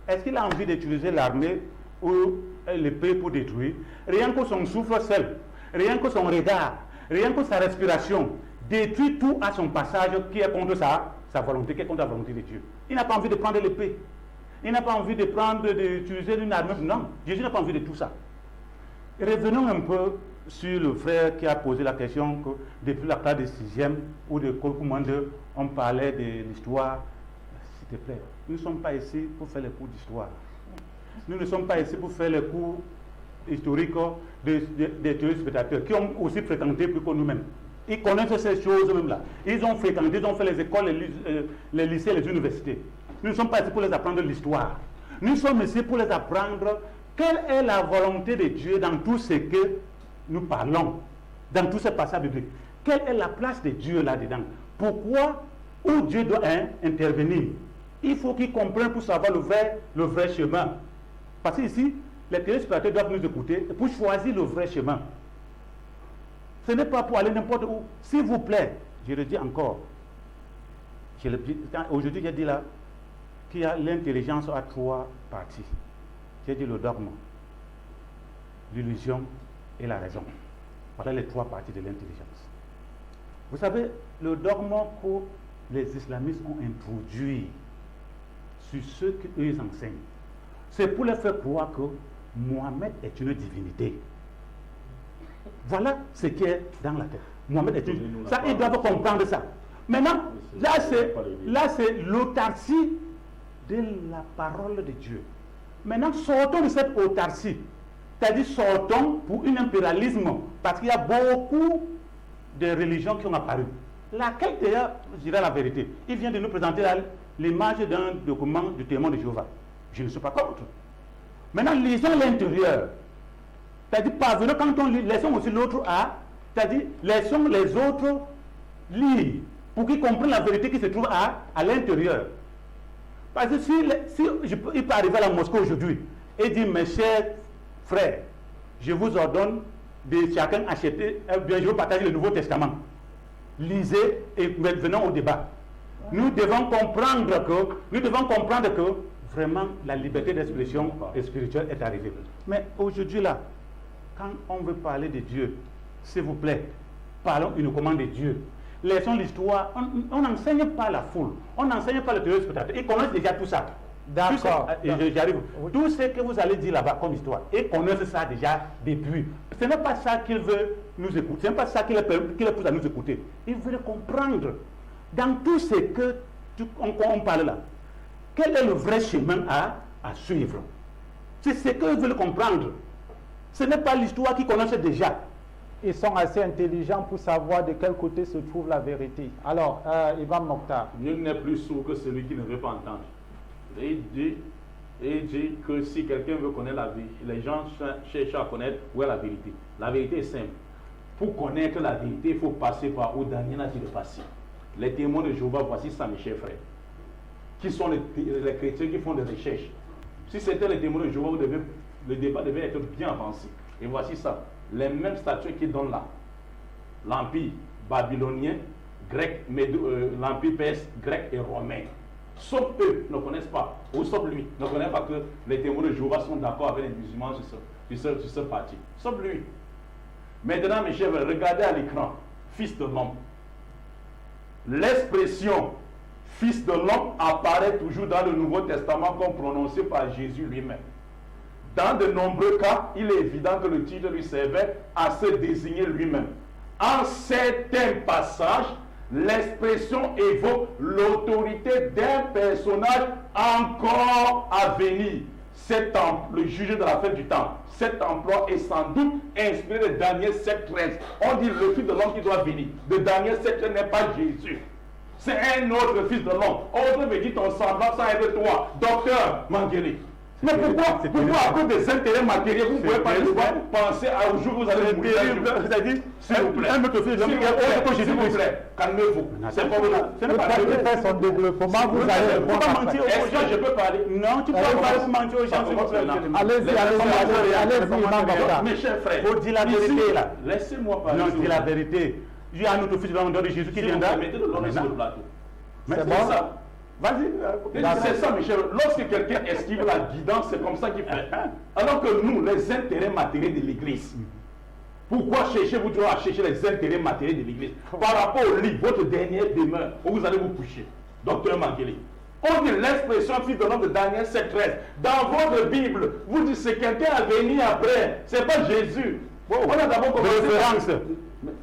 est-ce qu'il a envie d'utiliser l'armée ou l'épée pour détruire? Rien que son souffle seul, rien que son regard, rien que sa respiration, détruit tout à son passage qui est contre sa volonté, qui est contre la volonté de Dieu. Il n'a pas envie de prendre l'épée. Il n'a pas envie d'utiliser une arme. Non, Jésus n'a pas envie de tout ça. Revenons un peu sur le frère qui a posé la question que depuis la classe de 6e ou de Kolkumande, on parlait de l'histoire. S'il te plaît, nous ne sommes pas ici pour faire les cours d'histoire. Nous ne sommes pas ici pour faire les cours historiques des téléspectateurs qui ont aussi fréquenté plus que nous-mêmes. Ils connaissent ces choses même-là. Ils ont fréquenté, ils ont fait les écoles, les lycées, les universités. Nous ne sommes pas ici pour les apprendre l'histoire. Nous sommes ici pour les apprendre quelle est la volonté de Dieu dans tout ce que nous parlons, dans tous ces passages bibliques. Quelle est la place de Dieu là-dedans? Pourquoi, où Dieu doit intervenir? Il faut qu'ils comprennent pour savoir le vrai chemin. Parce qu'ici, les téléspectateurs doivent nous écouter pour choisir le vrai chemin. Ce n'est pas pour aller n'importe où. S'il vous plaît, je le dis encore. Aujourd'hui, j'ai dit là qu'il y a l'intelligence à 3 parties. J'ai dit le dogme, l'illusion et la raison. Voilà les 3 parties de l'intelligence. Vous savez, le dogme que les islamistes ont introduit sur ce qu'ils enseignent, c'est pour les faire croire que Mohamed est une divinité. Voilà ce qui est dans la tête. Mohamed est une... Ça, ils doivent comprendre ça. Maintenant, là c'est l'autarcie de la parole de Dieu. Maintenant, sortons de cette autarcie. C'est-à-dire, sortons pour un impérialisme. Parce qu'il y a beaucoup de religions qui ont apparu. Laquelle, d'ailleurs, je dirais la vérité. Il vient de nous présenter l'image d'un document du témoin de Jéhovah. Je ne suis pas contre. Maintenant, lisons l'intérieur. C'est-à-dire, parvenons, quand on lit, laissons aussi l'autre à. C'est-à-dire, laissons les autres lire pour qu'ils comprennent la vérité qui se trouve à l'intérieur. Parce que si il peut arriver à la mosquée aujourd'hui et dire, mes chers frères, je vous ordonne de chacun acheter, bien je veux partager le Nouveau Testament. Lisez et venons au débat. Nous devons comprendre que vraiment la liberté d'expression spirituelle est arrivée. Mais aujourd'hui là, quand on veut parler de Dieu, s'il vous plaît, parlons uniquement de Dieu. Laissons l'histoire, on n'enseigne pas la foule, on n'enseigne pas le téléspectateur. Ils connaissent déjà tout ça. D'accord. J'arrive. Oui. Tout ce que vous allez dire là-bas comme histoire, ils connaissent ça déjà depuis. Ce n'est pas ça qu'ils veulent nous écouter, ce n'est pas ça qui les pousse à nous écouter. Ils veulent comprendre dans tout ce que on parle là, quel est le vrai chemin à suivre. C'est ce qu'ils veulent comprendre. Ce n'est pas l'histoire qu'ils connaissent déjà. Ils sont assez intelligents pour savoir de quel côté se trouve la vérité. Alors, Imam Mokhtar. Nul n'est plus sourd que celui qui ne veut pas entendre. Et il dit que si quelqu'un veut connaître la vérité, les gens cherchent à connaître où est la vérité. La vérité est simple. Pour connaître la vérité, il faut passer par où Daniel a dit de passer. Les témoins de Jéhovah, voici ça, mes chers frères. Qui sont les chrétiens qui font des recherches. Si c'était les témoins de Jéhovah, le débat devait être bien avancé. Et voici ça. Les mêmes statues qui donnent là. L'empire babylonien, grec, l'empire perse, grec et romain. Sauf eux ne connaissent pas, ou sauf lui, ne connaît pas que les témoins de Jéhovah sont d'accord avec les musulmans sur ce parti. Sauf lui. Maintenant, mes chers, regardez à l'écran, fils de l'homme. L'expression fils de l'homme apparaît toujours dans le Nouveau Testament comme prononcé par Jésus lui-même. Dans de nombreux cas, il est évident que le titre lui servait à se désigner lui-même. En certains passages, l'expression évoque l'autorité d'un personnage encore à venir. Cet emploi, le juge de la fin du temps, cet emploi est sans doute inspiré de Daniel 7,13. On dit le fils de l'homme qui doit venir. De Daniel 7,13 n'est pas Jésus. C'est un autre fils de l'homme. Autre me dit ton semblant, ça aide toi. Docteur Mangueli. Mais pourquoi à cause des intérêts matériels, vous ne pouvez pas penser au jour où vous allez mourir? C'est-à-dire, s'il vous plaît, s'il vous plaît, calmez-vous. C'est pas vrai. Ce n'est pas vrai. Faire son développement, vous allez répondre. Pas mentir aux gens. Je peux parler. Non, tu peux pas pour mentir aux gens. Allez-y. Mes chers frères, faut dire la vérité là. Laissez-moi parler. Non, dis la vérité. J'ai un autre fils de Jésus qui viendra. Mettez le nom sur le plateau. C'est bon ça. Vas-y. C'est ça, Michel. Lorsque quelqu'un esquive la guidance, c'est comme ça qu'il fait. Alors que nous, les intérêts matériels de l'Église, pourquoi cherchez-vous toujours à chercher les intérêts matériels de l'Église? Par rapport au lit, votre dernière demeure, où vous allez vous coucher, docteur Mangueli. On dit l'expression fils de l'homme de Daniel 7,13. Dans votre Bible, vous dites c'est quelqu'un à venir après. Ce n'est pas Jésus. On a d'abord commencé.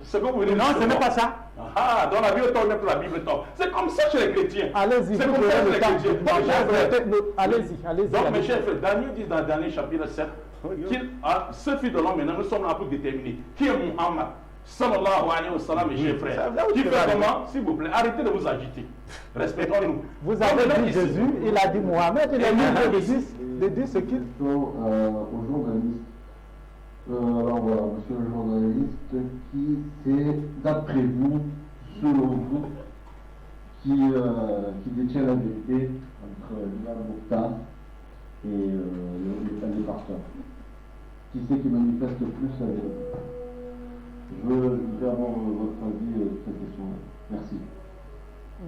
C'est comme vous dites. Non, ce n'est pas ça. Ah, dans la Bible, on met la Bible top. C'est comme ça chez les chrétiens. Allez-y, c'est comme ça chez les chrétiens. Allez-y. Donc, mes chers frères, Daniel dit dans le dernier chapitre 7 ce fils de l'homme, maintenant, nous sommes là pour déterminer qui est Muhammad. Sallallahu alayhi wa sallam, mes chers frères. Qui fait comment? S'il vous plaît, arrêtez de vous agiter. Respectons-nous. Vous avez dit Jésus, il a dit Mohamed, il a dit ce qu'il. Aux journalistes. Alors voilà, monsieur le journaliste, qui c'est, d'après vous, selon vous, qui détient la vérité entre l'imam Mokhtar et le département? Qui c'est qui manifeste plus la vérité? Je veux avoir votre avis sur cette question-là. Merci.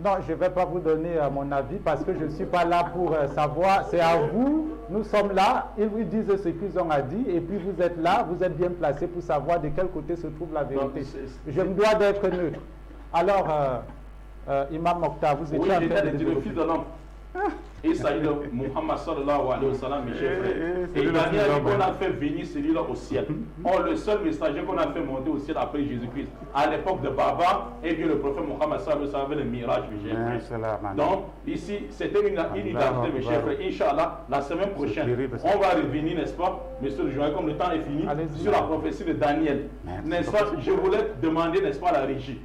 Non, je ne vais pas vous donner mon avis parce que je ne suis pas là pour savoir. C'est à vous. Nous sommes là. Ils vous disent ce qu'ils ont à dire. Et puis vous êtes là. Vous êtes bien placé pour savoir de quel côté se trouve la vérité. Je me dois d'être neutre. Alors, Imam Mokhtar, vous étiez en train de dire le fils de l'homme. Il s'agit de Muhammad sallallahu alayhi wa sallam, mes chers frères. Et il a dit qu'on a fait venir celui-là au ciel. Or, le seul messager qu'on a fait monter au ciel après Jésus-Christ, à l'époque de Baba, et bien le prophète Muhammad sallallahu alayhi wa sallam, avait le mirage, mes chers frères. Donc, ici, c'était une identité, mes chers frères. Inch'Allah, la semaine prochaine, on va revenir, n'est-ce pas, monsieur le journal, comme le temps est fini, sur la prophétie de Daniel. N'est-ce pas, je voulais demander, n'est-ce pas, à la régie,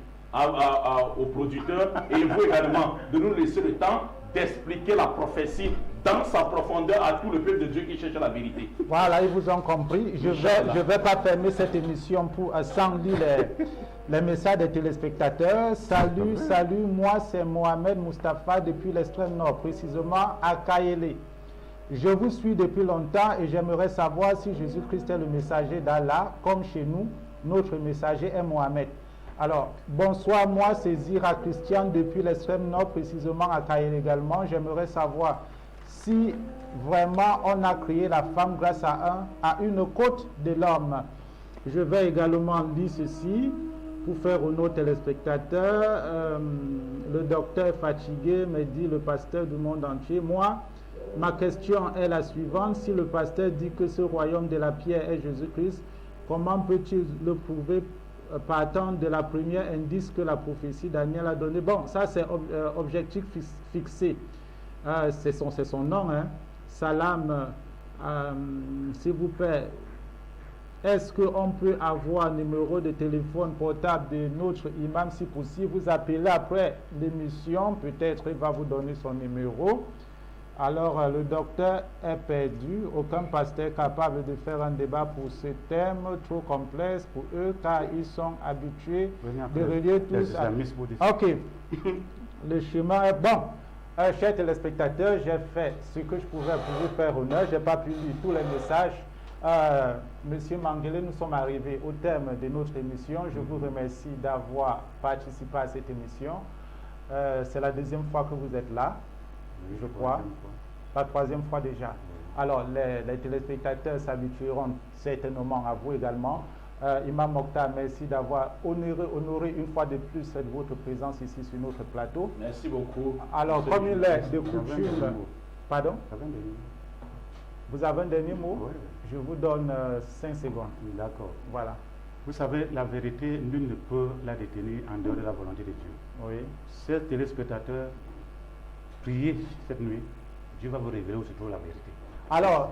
aux producteurs, et vous également, de nous laisser le temps d'expliquer la prophétie dans sa profondeur à tout le peuple de Dieu qui cherche la vérité. Voilà, ils vous ont compris. Je vais pas fermer cette émission sans lire les messages des téléspectateurs. Salut, moi c'est Mohamed Mustafa depuis l'extrême nord, précisément à Kayele. Je vous suis depuis longtemps et j'aimerais savoir si Jésus-Christ est le messager d'Allah, comme chez nous, notre messager est Mohamed. Alors, bonsoir, moi c'est Zira Christian depuis l'extrême nord, précisément à Kayel également. J'aimerais savoir si vraiment on a créé la femme grâce à une côte de l'homme. Je vais également lire ceci. pour faire aux nos téléspectateurs. Le docteur est fatigué, me dit le pasteur du monde entier. Moi, ma question est la suivante. Si le pasteur dit que ce royaume de la pierre est Jésus-Christ, comment peut-il le prouver partant de la première indice que la prophétie Daniel a donné? Bon, ça c'est objectif fixé. C'est son nom, hein. Salam, s'il vous plaît. Est-ce qu'on peut avoir un numéro de téléphone portable de notre imam si possible? Vous appelez après l'émission, peut-être il va vous donner son numéro. Alors le docteur est perdu, aucun pasteur capable de faire un débat pour ce thème trop complexe pour eux car ils sont habitués de relier tous à... Ok, le chemin est bon. Chers téléspectateurs, j'ai fait ce que je pouvais pour vous faire honneur, je n'ai pas pu lire tous les messages. Monsieur Mangele, nous sommes arrivés au terme de notre émission. Je vous remercie d'avoir participé à cette émission. C'est la deuxième fois que vous êtes là, je crois. La troisième fois déjà. Alors, les téléspectateurs s'habitueront certainement à vous également. Imam Mokhtar, merci d'avoir honoré une fois de plus votre présence ici sur notre plateau. Merci beaucoup. Alors, comme il est de coutume... Pardon? Vous avez un dernier mot? Oui. Je vous donne 5 secondes. D'accord. Voilà. Vous savez, la vérité, nul ne peut la détenir en dehors de la volonté de Dieu. Oui. Chers téléspectateurs, priez cette nuit. Dieu va vous révéler où se trouve la vérité. Alors,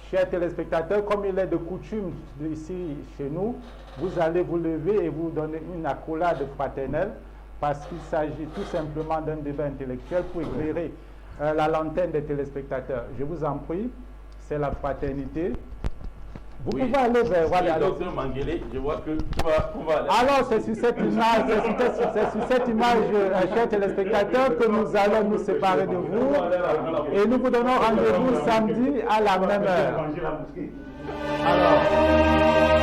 chers téléspectateurs, comme il est de coutume ici chez nous, vous allez vous lever et vous donner une accolade fraternelle parce qu'il s'agit tout simplement d'un débat intellectuel pour éclairer la lanterne des téléspectateurs. Je vous en prie, c'est la fraternité. Vous pouvez aller vers... Voilà, docteur Mangele, je vois que on va aller. Alors, c'est sur cette image, chers téléspectateurs, que nous allons nous séparer de vous. Et nous vous donnons rendez-vous samedi à la même heure. Alors...